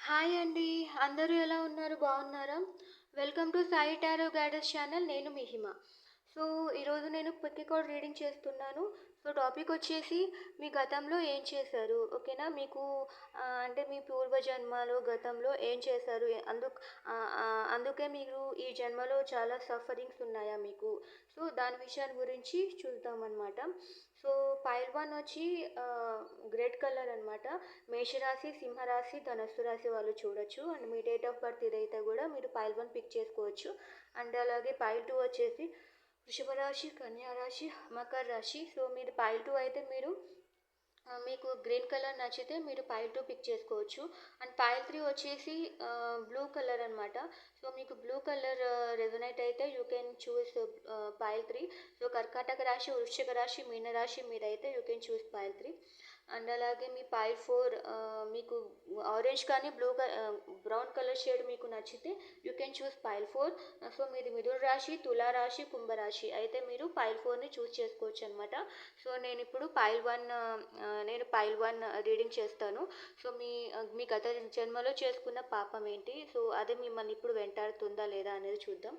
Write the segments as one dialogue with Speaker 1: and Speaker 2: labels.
Speaker 1: Hi అండి. అందరూ ఎలా ఉన్నారు? బాగున్నారా? Welcome to Sai tarot guidance channel. నేను మీ హిమ. సో, ఈరోజు నేను క్విక్ కోడ్ రీడింగ్ చేస్తున్నాను. సో, టాపిక్ వచ్చేసి మీ గతంలో ఏం చేశారు? ఓకేనా? మీకు అంటే మీ పూర్వజన్మలో గతంలో ఏం చేశారు? అందుకే మీరు ఈ జన్మలో చాలా సఫరింగ్స్ ఉన్నాయా మీకు? సో, దాని విషయాన్ని గురించి చూద్దామన్నమాట. సో, పైల్ వన్ వచ్చి గ్రేట్ కలర్ అనమాట. మేషరాశి, సింహరాశి, ధనస్సు రాశి వాళ్ళు చూడొచ్చు. And me date of birth ఇదైతే కూడా మీరు పైల్ వన్ పిక్ చేసుకోవచ్చు. అండ్ అలాగే పైల్ టూ వచ్చేసి వృషభ రాశి, కన్యా రాశి, మకర రాశి. సో మీరు పైల్ టూ అయితే మీకు గ్రీన్ కలర్ నచ్చితే మీరు పైల్ టూ పిక్ చేసుకోవచ్చు. అండ్ పైల్ త్రీ వచ్చేసి బ్లూ కలర్ అనమాట. సో మీకు బ్లూ కలర్ రెజొనేట్ అయితే you can choose pile three. So కర్కాటక రాశి, వృశ్చిక రాశి, మీన రాశి మీదైతే you can choose pile three. And అలాగే మీ పైల్ ఫోర్ మీకు ఆరెంజ్ కానీ బ్రౌన్ కలర్ షేడ్ మీకు నచ్చితే you can choose pile four. So మీది మిథున రాశి, తులా రాశి, కుంభరాశి అయితే మీరు పైల్ ఫోర్ని చూస్ చేసుకోవచ్చు అనమాట. సో నేను పైల్ వన్ రీడింగ్ చేస్తాను. సో మీ గత జన్మలో చేసుకున్న పాపం ఏంటి, సో అదే మిమ్మల్ని ఇప్పుడు వెంటాడుతుందా లేదా అనేది చూద్దాం.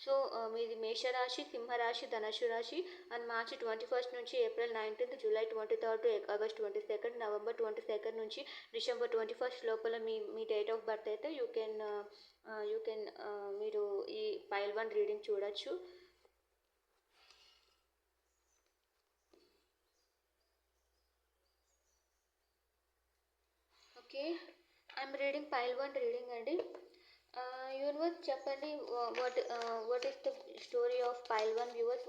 Speaker 1: సో మీది మేషరాశి, సింహరాశి, ధనుసు రాశి. అండ్ మార్చి 21 నుంచి ఏప్రిల్ 19, జూలై 23, ఆగస్ట్ 22, నవంబర్ 22 నుంచి డిసెంబర్ 21 లోపల మీ డేట్ ఆఫ్ బర్త్ అయితే యూ కెన్ మీరు ఈ పైల్ వన్ రీడింగ్ చూడొచ్చు. Okay, I'm reading pile one reading అండి. యూనివర్స్ చెప్పండి, what is the story of pile one viewers.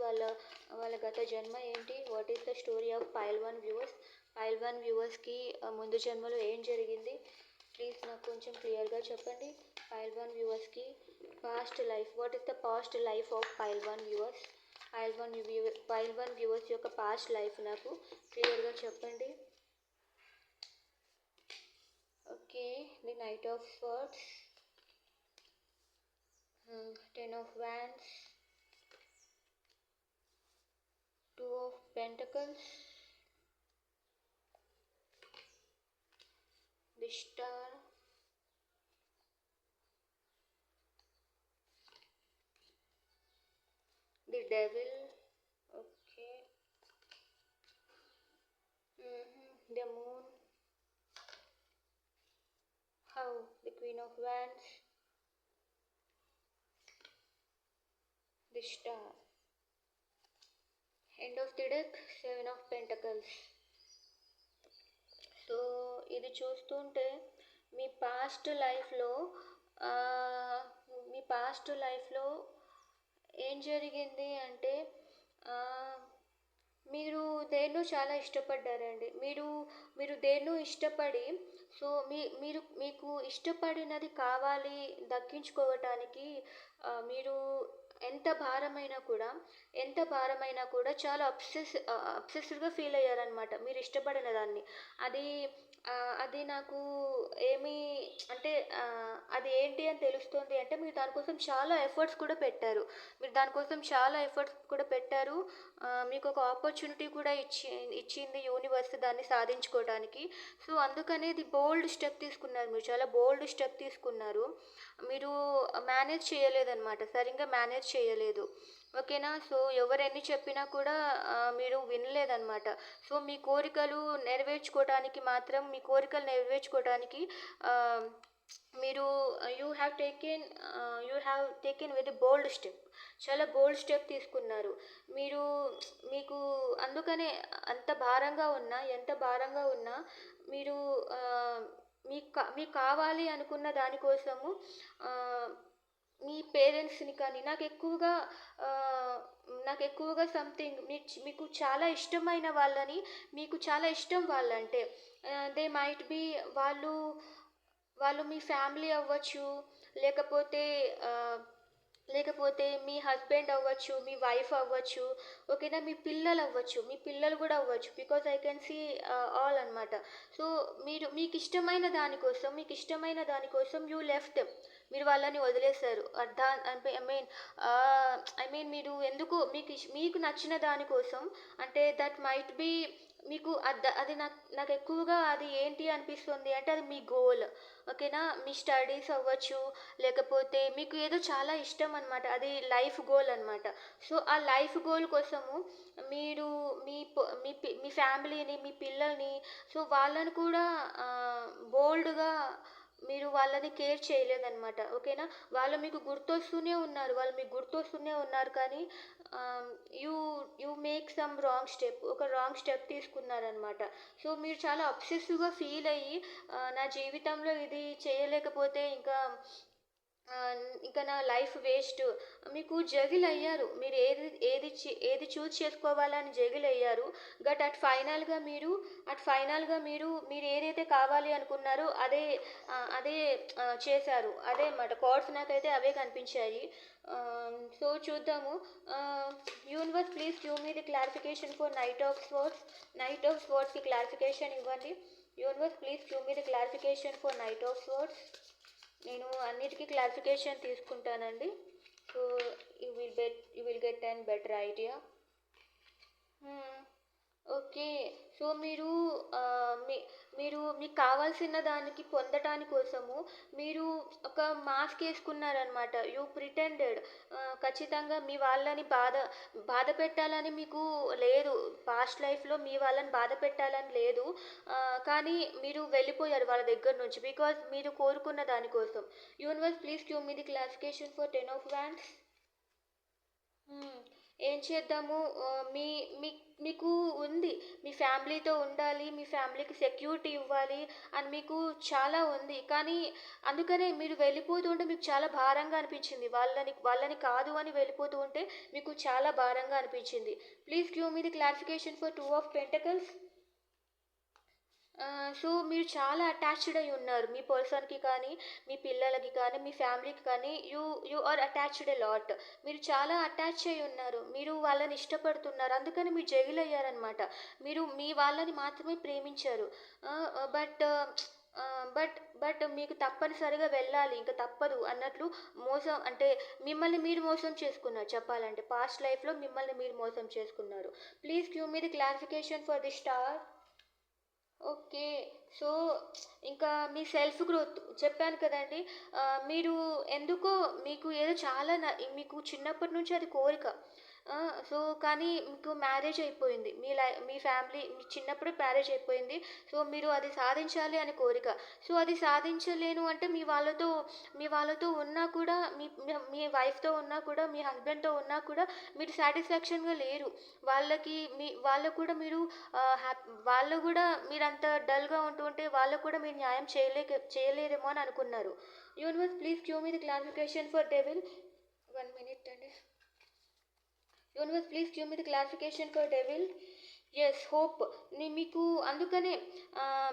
Speaker 1: వాళ్ళ గత జన్మ ఏంటి? What is the story of pile one viewers. Pile one వ్యూవర్స్కి ముందు జన్మలో ఏం జరిగింది? ప్లీజ్ నాకు కొంచెం క్లియర్గా చెప్పండి. పైల్ వన్ వ్యూవర్స్కి past life, what is the past life of pile one viewers. Pile one viewers యొక్క పాస్ట్ లైఫ్ నాకు క్లియర్గా చెప్పండి. Okay, the knight of swords, 10 of wands, 2 of pentacles, the star, the devil, okay, the moon, how, the queen of wands, the star, end of the deck, 7 of pentacles. So ఇది చూస్తుంటే మీ past లైఫ్లో ఏం జరిగింది అంటే మీరు దేన్నో చాలా ఇష్టపడ్డారండి. మీరు దేన్నో ఇష్టపడి, సో మీకు ఇష్టపడినది కావాలి దక్కించుకోవటానికి మీరు ఎంత భారమైనా కూడా చాలా అబ్సెస్డ్గా ఫీల్ అయ్యారనమాట మీరు ఇష్టపడిన దాన్ని. అది అది నాకు ఏమి అంటే అది ఏంటి అని తెలుస్తుంది అంటే మీరు దానికోసం చాలా ఎఫర్ట్స్ కూడా పెట్టారు. మీకు ఒక ఆపర్చునిటీ కూడా ఇచ్చింది యూనివర్స్ దాన్ని సాధించుకోవడానికి. సో అందుకనే ఇది బోల్డ్ స్టెప్ తీసుకున్నారు, మీరు చాలా బోల్డ్ స్టెప్ తీసుకున్నారు. మీరు సరిగ్గా మేనేజ్ చేయలేదు. ఓకేనా? సో ఎవరు ఎన్ని చెప్పినా కూడా మీరు వినలేదన్నమాట. సో మీ కోరికలు నెరవేర్చుకోవడానికి మీరు you have taken very bold step. చాలా బోల్డ్ స్టెప్ తీసుకున్నారు మీరు. మీకు అందుకనే ఎంత భారంగా ఉన్నా మీరు మీకు కావాలి అనుకున్న దానికోసము మీ పేరెంట్స్ని కానీ నాకు ఎక్కువగా సంథింగ్ మీకు చాలా ఇష్టమైన వాళ్ళని, మీకు చాలా ఇష్టం వాళ్ళంటే దే మైట్ బి వాళ్ళు మీ ఫ్యామిలీ అవ్వచ్చు, లేకపోతే మీ హస్బెండ్ అవ్వచ్చు, మీ వైఫ్ అవ్వచ్చు, ఓకేనా, మీ పిల్లలు కూడా అవ్వచ్చు. Because I can see all అనమాట. సో మీకు ఇష్టమైన దానికోసం యూ లెఫ్ట్, మీరు వాళ్ళని వదిలేశారు. మీరు ఎందుకు మీకు నచ్చిన దానికోసం అంటే దట్ మైట్ బి మీకు అది నాకు ఎక్కువగా అది ఏంటి అనిపిస్తుంది అంటే అది మీ గోల్. ఓకేనా? మీ స్టడీస్ అవ్వచ్చు, లేకపోతే మీకు ఏదో చాలా ఇష్టం అనమాట. అది లైఫ్ గోల్ అనమాట. సో, ఆ లైఫ్ గోల్ కోసము మీరు మీ ఫ్యామిలీని, మీ పిల్లల్ని, సో, వాళ్ళని కూడా బోల్డ్‌గా మీరు వాళ్ళని కేర్ చేయలేదనమాట. ఓకేనా? వాళ్ళు మీకు గుర్తొస్తూనే ఉన్నారు కానీ ఆహ్, you you make some wrong step. ఒక రాంగ్ స్టెప్ తీసుకున్నారనమాట. సో, మీరు చాలా అబ్సెసివ్‌గా ఫీల్ అయ్యి నా జీవితంలో ఇది చేయలేకపోతే ఇంకా నా లైఫ్ వేస్ట్. మీకు జగిలయ్యారు. మీరు ఏది చూజ్ చేసుకోవాలని జగిలయ్యారు. బట్ మీరు ఏదైతే కావాలి అనుకున్నారో అదే చేశారు. అదే అన్నమాట. కార్డ్స్ నాకైతే అవే కనిపించాయి. సో, చూద్దాము. Universe please give me the clarification for knight of swords. Knight of స్వర్డ్స్‌కి క్లారిఫికేషన్ ఇవ్వండి. Universe please give me the clarification for knight of swords. నేను అన్నిటికీ క్లారిఫికేషన్ తీసుకుంటానండి. So, you will get an better idea. Okay. So, ah, మీ మీకు కావాల్సిన దానికి పొందటాని కోసము మీరు ఒక మాస్క్ ఏసుకున్నారనమాట. You pretended. ఖచ్చితంగా మీ వాళ్ళని బాధ పెట్టాలని మీకు లేదు. పాస్ట్ లైఫ్‌లో మీ వాళ్ళని బాధ పెట్టాలని లేదు. కానీ మీరు వెళ్ళిపోయారు వాళ్ళ దగ్గర నుంచి. బికాజ్ మీరు కోరుకున్న దాని కోసం. Universe please give me the clarification for 10 of wands. హ్మ్. ఏం చేద్దాము? ఆహ్, మీ మీ మీకు ఉంది. మీ ఫ్యామిలీతో ఉండాలి, మీ ఫ్యామిలీకి సెక్యూరిటీ ఇవ్వాలి అని మీకు చాలా ఉంది. కానీ అందుకనే మీరు వెళ్ళిపోతూ ఉంటే మీకు చాలా భారంగా అనిపించింది. వాళ్ళని కాదు అని వెళ్ళిపోతూ ఉంటే మీకు చాలా భారంగా అనిపించింది. Please give me the clarification for 2 of pentacles. So, మీరు చాలా అటాచ్డ్ అయ్యి ఉన్నారు. మీ పర్సన్‌కి కానీ, మీ పిల్లలకి కానీ, మీ ఫ్యామిలీకి కానీ you are attached a lot. మీరు చాలా అటాచ్ అయ్యి ఉన్నారు. మీరు వాళ్ళని ఇష్టపడుతున్నారు. అందుకని మీరు జగిలయ్యారనమాట. మీరు మీ వాళ్ళని మాత్రమే ప్రేమించారు. ఆహ్, ఆహ్, బట్ బట్ బట్ మీకు తప్పనిసరిగా వెళ్ళాలి. ఇంక తప్పదు అన్నట్లు మోసం అంటే మిమ్మల్ని మీరు మోసం చేసుకున్నారు చెప్పాలంటే. పాస్ట్ లైఫ్‌లో మిమ్మల్ని మీరు మోసం చేసుకున్నారు. Please give me the clarification for the star. Okay. So, ఇంకా మీ సెల్ఫ్ గ్రోత్ చెప్పాను కదండీ! మీరు ఎందుకో మీకు ఏదో చాలా మీకు చిన్నప్పటి నుంచి అది కోరిక. సో, కానీ మీకు మ్యారేజ్ అయిపోయింది. మీ ఫ్యామిలీ మీకు చిన్నప్పుడే మ్యారేజ్ అయిపోయింది. సో, మీరు అది సాధించాలి అని కోరిక. సో, అది సాధించలేను అంటే మీ వాళ్ళతో ఉన్నా కూడా మీ వైఫ్‌తో ఉన్నా కూడా, మీ హస్బెండ్‌తో ఉన్నా కూడా మీరు సాటిస్ఫాక్షన్‌గా లేరు. వాళ్ళకి కూడా మీరు వాళ్ళు గూడా మీరంత డల్‌గా ఉంటే వాళ్ళకి కూడా మీరు న్యాయం చేయలేరేమో అని అనుకున్నారు. Universe please give me the clarification for devil. 1 minute అండి. Universe please give me the clarification for devil. Yes hope. మీకు అందుకనే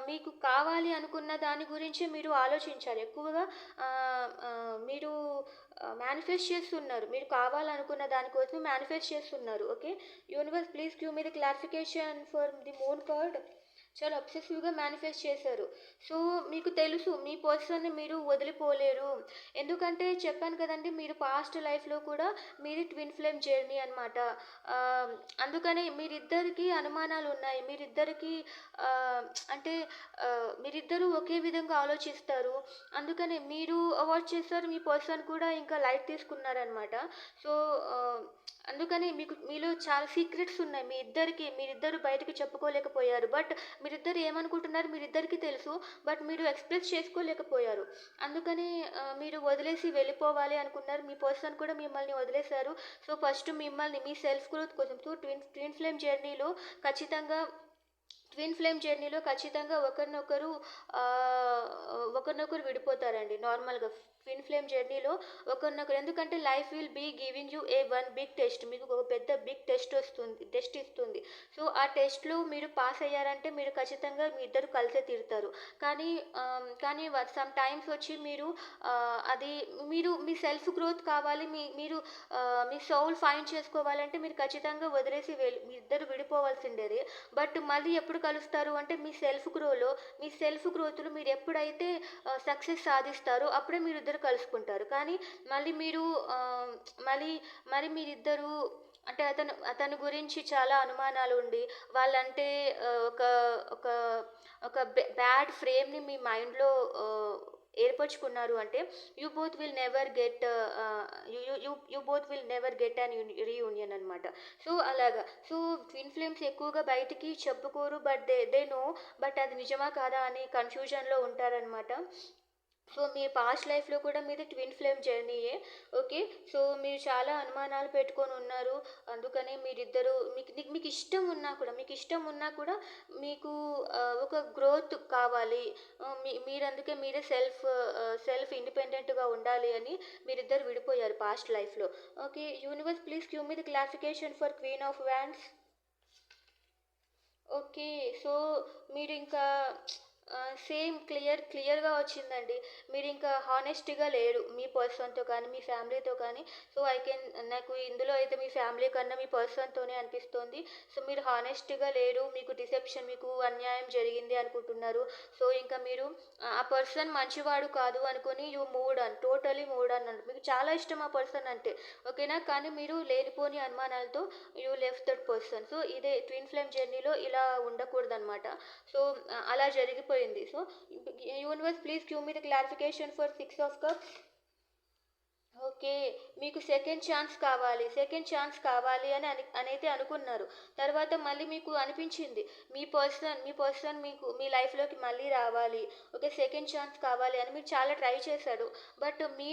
Speaker 1: మీకు కావాలి అనుకున్న దాని గురించే మీరు ఆలోచించాలి. ఎక్కువగా మీరు మేనిఫెస్ట్ చేస్తున్నారు. మీరు కావాలనుకున్న దాని కోసం మేనిఫెస్ట్ చేస్తున్నారు. Okay. Universe please give me the clarification for the moon card. చాలా అబ్సెసివ్‌గా మేనిఫెస్ట్ చేశారు. సో, మీకు తెలుసు మీ పర్సన్‌ని మీరు వదిలిపోలేరు. ఎందుకంటే చెప్పాను కదండీ! మీరు పాస్ట్ లైఫ్‌లో కూడా మీది ట్విన్ ఫ్లేమ్ జర్నీ అనమాట. ఆహ్, అందుకని మీరిద్దరికీ అనుమానాలున్నాయి. ఆహ్, అంటే మీరిద్దరూ ఒకే విధంగా ఆలోచిస్తారు. అందుకనే మీరు అవాయిడ్ చేస్తారు. మీ పర్సన్ కూడా ఇంకా లైట్ తీసుకున్నారనమాట. సో, అందుకని మీలో చాలా సీక్రెట్స్ ఉన్నాయి. మీరిద్దరు బయటకి చెప్పుకోలేకపోయారు. బట్ మీరిద్దరు ఏమనుకుంటున్నారు మీరిద్దరికీ తెలుసు. బట్ మీరు ఎక్స్‌ప్రెస్ చేసుకోలేకపోయారు. అందుకని మీరు వదిలేసి వెళ్ళిపోవాలి అనుకున్నారు. మీ పర్సన్ కూడా మిమ్మల్ని వదిలేసారు. సో, ఫస్ట్ మిమ్మల్ని మీ సెల్ఫ్ గ్రోత్ కోసం ట్విన్ ఫ్లేమ్ జర్నీలో ఖచ్చితంగా ఒకరినొకరు విడిపోతారండి నార్మల్‌గా. ట్విన్ ఫ్లేమ్ జర్నీలో ఒకరినొకరు ఎందుకంటే life will be giving you one big test. మీకు ఒక పెద్ద బిగ్ టెస్ట్ ఇస్తుంది. సో, ఆ టెస్ట్‌లో మీరు పాస్ అయ్యారంటే మీరు ఖచ్చితంగా మీ ఇద్దరు కలిసే తీరుతారు. కానీ సమ్ టైమ్స్ వచ్చి మీ సెల్ఫ్ గ్రోత్ కావాలి. మీ సోల్ ఫైండ్ చేసుకోవాలంటే మీరు ఖచ్చితంగా వదిలేసి మీ ఇద్దరు విడిపోవాల్సిండేది. బట్ మళ్ళీ ఎప్పుడు కలుస్తారు అంటే మీ సెల్ఫ్ గ్రోత్‌లో మీరెప్పుడైతే సక్సెస్ సాధిస్తారో అప్పుడే మీరిద్దరు కలుసుకుంటారు. కానీ మళ్ళీ మీరు ఆహ్, మళ్ళీ మరి మీరిద్దరూ అంటే అతని గురించి చాలా అనుమానాలు ఉండి వాళ్ళంటే ఒక ఒక ఒక బ్యాడ్ ఫ్రేమ్ని మీ మైండ్లో ఏర్పరచుకున్నారు అంటే you both will never get you both will never get an reunion అనమాట. సో అలాగా. సో ట్విన్ ఫ్లేమ్స్ ఎక్కువగా బయటికి చెప్పుకోరు, బట్ దే నో, బట్ అది నిజమా కాదా అని కన్ఫ్యూజన్లో ఉంటారనమాట. సో మీ పాస్ట్ లైఫ్లో కూడా మీది ట్విన్ ఫ్లేమ్ జర్నీయే. ఓకే. సో మీరు చాలా అనుమానాలు పెట్టుకొని ఉన్నారు. అందుకనే మీరిద్దరు మీకు ఇష్టం ఉన్నా కూడా మీకు ఒక గ్రోత్ కావాలి. మీరు అందుకే మీరే సెల్ఫ్ ఇండిపెండెంట్గా ఉండాలి అని మీరిద్దరు విడిపోయారు పాస్ట్ లైఫ్లో. Okay. Universe please give me the clarification for queen of wands. Okay. So మీరింకా సేమ్ క్లియర్‌గా వచ్చిందండి. మీరింకా హానెస్ట్‌గా లేరు మీ పర్సన్‌తో కానీ, మీ ఫ్యామిలీతో కానీ. సో, నాకు ఇందులో అయితే మీ ఫ్యామిలీ కన్నా మీ పర్సన్‌తోనే అనిపిస్తోంది. సో, మీరు హానెస్ట్‌గా లేరు. మీకు అన్యాయం జరిగింది అనుకుంటున్నారు. సో, ఇంకా మీరు ఆ పర్సన్ మంచివాడు కాదు అనుకోని you moved on. Totally moved on అన్నట్టు. మీకు చాలా ఇష్టం ఆ పర్సన్ అంటే. ఓకేనా? కానీ మీరు లేనిపోని అనుమానాలతో you left that person. So, ఇదే ట్విన్ ఫ్లేమ్ జర్నీలో ఇలా ఉండకూడదనమాట. సో, అలా జరిగిపోయింది. So, universe please give me the clarification for 6 of cups. Okay. మీకు సెకండ్ ఛాన్స్ కావాలి అనైతే అనుకున్నారు. తర్వాత మళ్ళీ మీకు అనిపించింది మీ పర్సన్ మీ లైఫ్‌లోకి మళ్ళీ రావాలి. ఓకే. సెకండ్ ఛాన్స్ కావాలి అని మీరు చాలా ట్రై చేశారు. బట్ మీ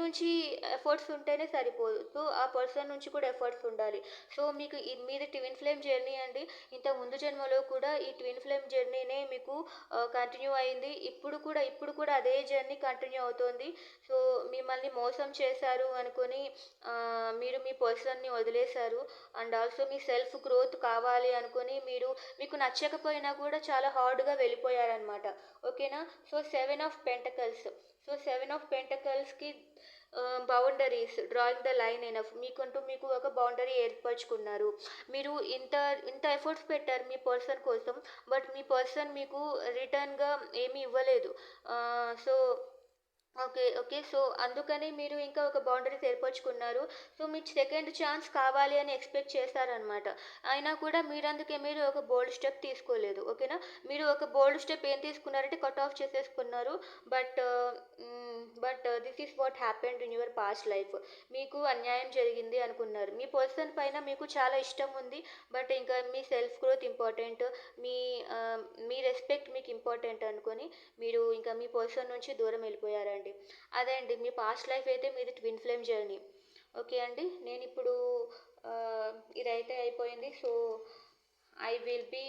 Speaker 1: నుంచి ఎఫర్ట్స్ ఉంటేనే సరిపోదు. సో, ఆ పర్సన్ నుంచి కూడా ఎఫర్ట్స్ ఉండాలి. సో, మీకు మీది ట్విన్ ఫ్లేమ్ జర్నీ అండి. ఇంత ముందు జన్మలో కూడా ఈ ట్విన్ ఫ్లేమ్ జర్నీనే మీకు కంటిన్యూ అయింది. ఇప్పుడు కూడా అదే జర్నీ కంటిన్యూ అవుతోంది. సో మిమ్మల్ని మోసం చేశారు అనుకొని మీరు మీ పర్సన్ని వదిలేశారు. అండ్ ఆల్సో మీ సెల్ఫ్ గ్రోత్ కావాలి అనుకొని మీకు నచ్చకపోయినా కూడా చాలా హార్డ్గా వెళ్ళిపోయారనమాట. ఓకేనా? సో 7 ఆఫ్ పెంటకల్స్కి boundaries drawing the line enough మీకు ఒక బౌండరీ ఏర్పరచుకున్నారు. మీరు ఇంత ఎఫర్ట్స్ పెట్టారు మీ పర్సన్ కోసం, బట్ మీ పర్సన్ మీకు రిటర్న్గా ఏమీ ఇవ్వలేదు. So okay. సో, అందుకని మీరు ఇంకా ఒక బౌండరీస్ ఏర్పరచుకున్నారు. సో, మీకు సెకండ్ ఛాన్స్ కావాలి అని ఎక్స్‌పెక్ట్ చేశారనమాట. అయినా కూడా మీరు ఒక బోల్డ్ స్టెప్ తీసుకోలేదు. ఓకేనా? మీరు ఒక బోల్డ్ స్టెప్ ఏం తీసుకున్నారంటే కట్ ఆఫ్ చేసేసుకున్నారు. But this is what happened in your past life. మీకు అన్యాయం జరిగింది అనుకున్నారు. మీ పర్సన్ పైన మీకు చాలా ఇష్టం ఉంది. బట్ ఇంకా మీ సెల్ఫ్ గ్రోత్ ఇంపార్టెంట్. మీ మీ రెస్పెక్ట్ మీకు ఇంపార్టెంట్ అనుకొని మీరు ఇంకా మీ పర్సన్ నుంచి దూరం వెళ్ళిపోయారండి. అదే అండి మీ పాస్ట్ లైఫ్ అయితే మీది ట్విన్ ఫ్లేమ్ జర్నీ. ఓకే అండి. నేనిప్పుడు ఇదైతే అయిపోయింది. So I will be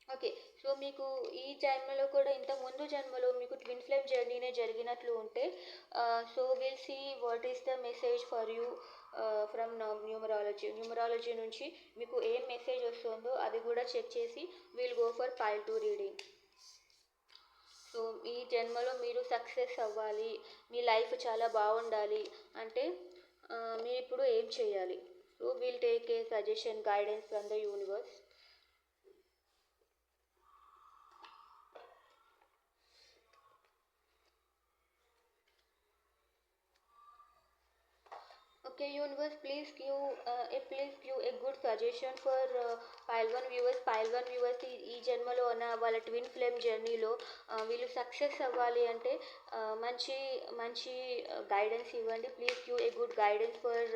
Speaker 1: okay. So మీకు ఈ జన్మలో కూడా ముందు జన్మలో మీకు ట్విన్ ఫ్లేమ్ జర్నీనే జరిగినట్లు ఉంటే so will see what is the message for you from numerology నుంచి మీకు ఏం మెసేజ్ వస్తుందో అది కూడా చెక్ చేసి will go for pile 2 reading. So ఈ జన్మలో మీరు సక్సెస్ అవ్వాలి, మీ లైఫ్ చాలా బాగుండాలి అంటే మీరు ఇప్పుడు ఏం చేయాలి? So will take a suggestion guidance from the universe. Okay, universe, please give a good suggestion for pile 1 viewers. Pile 1 viewers ఈ జన్మలో ఉన్న వాళ్ళ ట్విన్ ఫ్లేమ్ జర్నీలో వీళ్ళు సక్సెస్ అవ్వాలి అంటే మంచి మంచి గైడెన్స్ ఇవ్వండి. Please give a good guidance for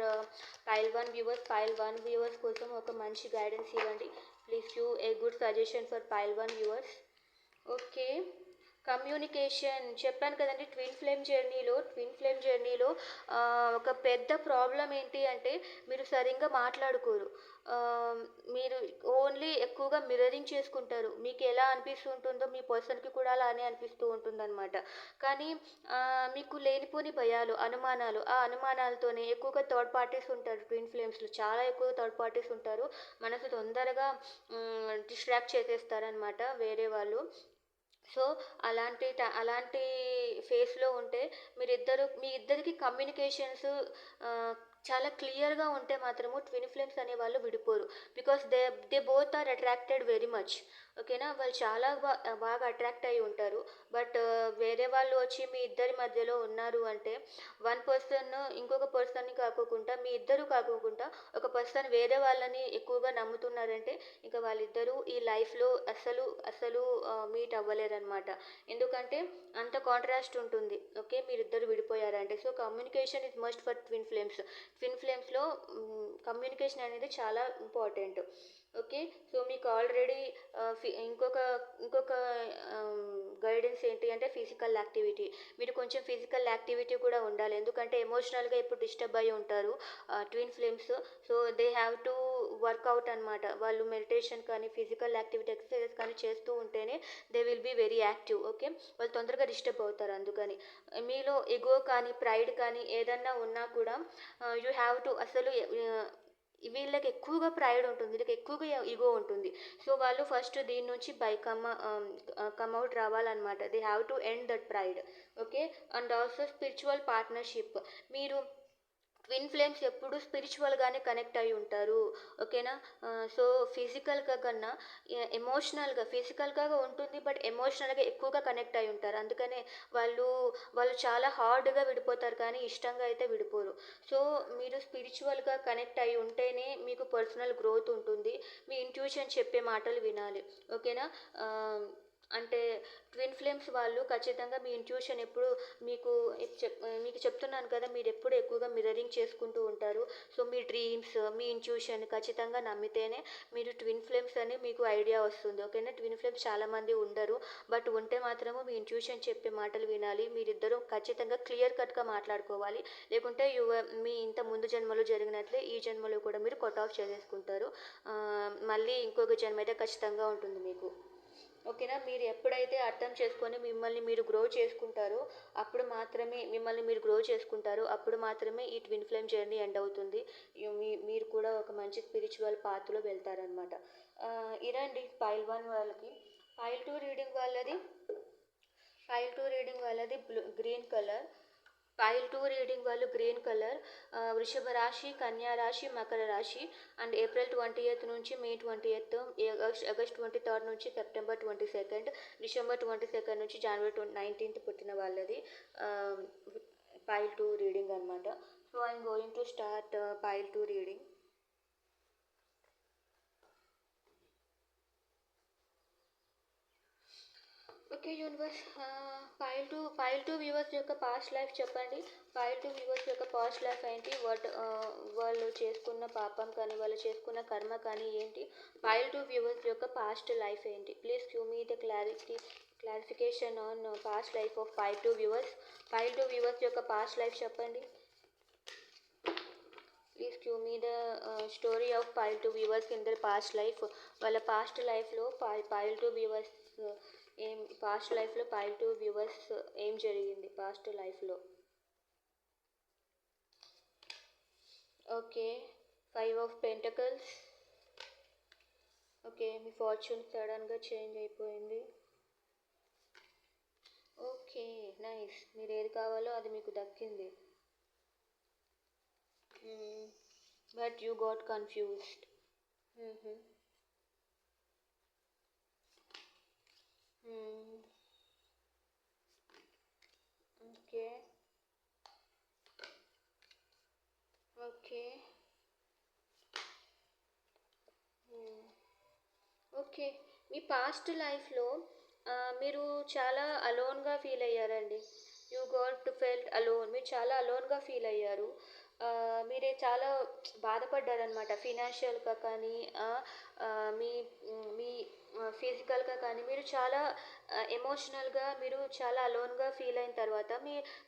Speaker 1: pile 1 viewers కోసం ఒక మంచి గైడెన్స్ ఇవ్వండి. Please give a good suggestion for pile 1 viewers. Okay. Communication చెప్పాను కదండి. ట్విన్ ఫ్లేమ్ జర్నీలో ఒక పెద్ద ప్రాబ్లం ఏంటి అంటే మీరు సరిగ్గా మాట్లాడుకోరు. మీరు ఓన్లీ ఎక్కువగా మిర్రరింగ్ చేసుకుంటారు. మీకు ఎలా అనిపిస్తుంటుందో మీ పర్సన్కి కూడా అలానే అనిపిస్తూ ఉంటుందన్నమాట. కానీ మీకు లేనిపోని భయాలు, అనుమానాలు, ఆ అనుమానాలతోనే ఎక్కువగా థర్డ్ పార్టీస్ ఉంటారు. ట్విన్ ఫ్లేమ్స్లో చాలా ఎక్కువ థర్డ్ పార్టీస్ ఉంటారు. మనసు తొందరగా డిస్ట్రాక్ట్ చేసేస్తారనమాట వేరే వాళ్ళు. సో అలాంటి ఫేస్లో ఉంటే మీ ఇద్దరికి కమ్యూనికేషన్స్ చాలా క్లియర్గా ఉంటే మాత్రము ట్విన్ ఫ్లేమ్స్ అనేవాళ్ళు విడిపోరు. Because they both are attracted very much. ఓకేనా? వాళ్ళు చాలా బాగా అట్రాక్ట్ అయ్యి ఉంటారు. బట్ వేరే వాళ్ళు వచ్చి మీ ఇద్దరి మధ్యలో ఉన్నారు అంటే, వన్ పర్సన్ ఇంకొక పర్సన్‌ని కాకోకుండా, మీ ఇద్దరు కాకోకుండా ఒక పర్సన్ వేరే వాళ్ళని ఎక్కువగా నమ్ముతున్నారంటే, ఇంక వాళ్ళిద్దరూ ఈ లైఫ్‌లో అస్సలు మీట్ అవ్వలేరనమాట. ఎందుకంటే అంత కాంట్రాస్ట్ ఉంటుంది. ఓకే. మీరిద్దరు విడిపోయారంటే. So, communication is must for twin flames. Twin ఫ్లేమ్స్‌లో కమ్యూనికేషన్ అనేది చాలా ఇంపార్టెంట్. ఓకే. సో, మీకు ఆల్రెడీ ఇంకొక గైడెన్స్ ఏంటి అంటే ఫిజికల్ యాక్టివిటీ. మీరు కొంచెం ఫిజికల్ యాక్టివిటీ కూడా ఉండాలి. ఎందుకంటే ఎమోషనల్‌గా ఇప్పుడు డిస్టర్బ్ అయ్యి ఉంటారు twin flames. So, they have to work out అనమాట. వాళ్ళు మెడిటేషన్ కానీ, ఫిజికల్ యాక్టివిటీ ఎక్సర్సైజెస్ కానీ చేస్తూ ఉంటేనే they will be very active. Okay. వాళ్ళు తొందరగా డిస్టర్బ్ అవుతారు అందుకని. మీలో ఎగో కానీ, ప్రైడ్ కానీ ఏదన్నా ఉన్నా కూడా యూ హ్యావ్ టు వీళ్ళకి ఎక్కువగా ప్రైడ్ ఉంటుంది. వీళ్ళకి ఎక్కువగా ఇగో ఉంటుంది. సో, వాళ్ళు ఫస్ట్ దీని నుంచి కమ్ ఔట్ రావాలనమాట. They have to end that pride. Okay. And also spiritual partnership. మీరు ట్విన్ ఫ్లేమ్స్ ఎప్పుడు స్పిరిచువల్‌గానే కనెక్ట్ అయ్యి ఉంటారు. ఓకేనా? సో, ఫిజికల్‌గా కన్నా ఫిజికల్‌గా ఉంటుంది. బట్ ఎమోషనల్‌గా ఎక్కువగా కనెక్ట్ అయ్యి ఉంటారు. అందుకనే వాళ్ళు వాళ్ళు చాలా హార్డ్‌గా విడిపోతారు కానీ ఇష్టంగా అయితే విడిపోరు. సో, మీరు స్పిరిచువల్‌గా కనెక్ట్ అయ్యి ఉంటేనే మీకు పర్సనల్ గ్రోత్ ఉంటుంది. మీ ఇంట్యూషన్ చెప్పే మాటలు వినాలి. ఓకేనా? ఆహ్, అంటే ట్విన్ ఫ్లేమ్స్ వాళ్ళు ఖచ్చితంగా మీ ఇంట్యూషన్ ఎప్పుడు మీకు మీకు చెప్తున్నాను కదా! మీరెప్పుడు ఎక్కువగా మిర్రరింగ్ చేసుకుంటూ ఉంటారు. సో, మీ డ్రీమ్స్, మీ ఇంట్యూషన్ ఖచ్చితంగా నమ్మితేనే మీరు ట్విన్ ఫ్లేమ్స్ అని మీకు ఐడియా వస్తుంది. ఓకేనా? ట్విన్ ఫ్లేమ్స్ చాలామంది ఉండరు. బట్ ఉంటే మాత్రము మీ ఇంట్యూషన్ చెప్పే మాటలు వినాలి. మీరిద్దరూ ఖచ్చితంగా క్లియర్ కట్‌గా మాట్లాడుకోవాలి. లేకుంటే మీ ఇంత ముందు జన్మలో జరిగినట్లే ఈ జన్మలో కూడా మీరు కట్ ఆఫ్ చేసేసుకుంటారు. మళ్ళీ ఇంకొక జన్మ అయితే ఖచ్చితంగా ఉంటుంది మీకు. ఓకేనా? మీరు ఎప్పుడైతే అర్థం చేసుకొని మిమ్మల్ని మీరు గ్రో చేసుకుంటారో అప్పుడు మాత్రమే ఈ ట్విన్ ఫ్లేమ్ జర్నీ ఎండ్ అవుతుంది. మీరు కూడా ఒక మంచి స్పిరిచువల్ పాత్‌లో వెళ్తారనమాట. ఇదండి పైల్ 1 వాళ్ళకి. పైల్ 2 రీడింగ్ వాళ్ళది గ్రీన్ కలర్. ఫైల్ 2 రీడింగ్ వాళ్ళు గ్రీన్ కలర్. వృషభ రాశి, కన్యా రాశి, మకర రాశి. అండ్ ఏప్రిల్ 20th నుంచి మే 20th, ఆగస్ట్ 23rd నుంచి సెప్టెంబర్ 22nd, డిసెంబర్ 22nd నుంచి జనవరి 19th పుట్టిన వాళ్ళది ఫైల్ 2 రీడింగ్ అనమాట. So, I'm going to start file 2 reading. Okay universe. Pile two viewers యొక్క పాస్ట్ లైఫ్ చెప్పండి. ఫైల్ టూ వ్యూవర్స్ యొక్క పాస్ట్ లైఫ్ ఏంటి? వాళ్ళు చేసుకున్న పాపం కానీ వాళ్ళు చేసుకున్న కర్మ కానీ ఏంటి? ఫైల్ టూ వ్యూవర్స్ యొక్క పాస్ట్ లైఫ్ ఏంటి? Please give me the clarification on past life of pile two viewers. Pile two viewers యొక్క పాస్ట్ లైఫ్ చెప్పండి. Please give me the story of pile two viewers in their past life. వాళ్ళ past లైఫ్లో pile two viewers past లైఫ్లో pile two viewers ఏం జరిగింది past లైఫ్లో? Okay. 5 of pentacles. Okay. Me fortune సడన్గా change అయిపోయింది. Okay. Nice. మీరు ఏది కావాలో అది మీకు దక్కింది. But you got confused. Okay. Okay. Okay. Me past లైఫ్‌లో మీరు చాలా అలోన్‌గా ఫీల్ అయ్యారండి. You got felt alone. మీరు చాలా అలోన్‌గా ఫీల్ అయ్యారు. మీరే చాలా బాధపడ్డారనమాట. ఫినాన్షియల్‌గా కానీ మీ మీ ఫిజికల్‌గా కానీ మీరు చాలా ఎమోషనల్‌గా మీరు చాలా అలోన్‌గా ఫీల్ అయిన తర్వాత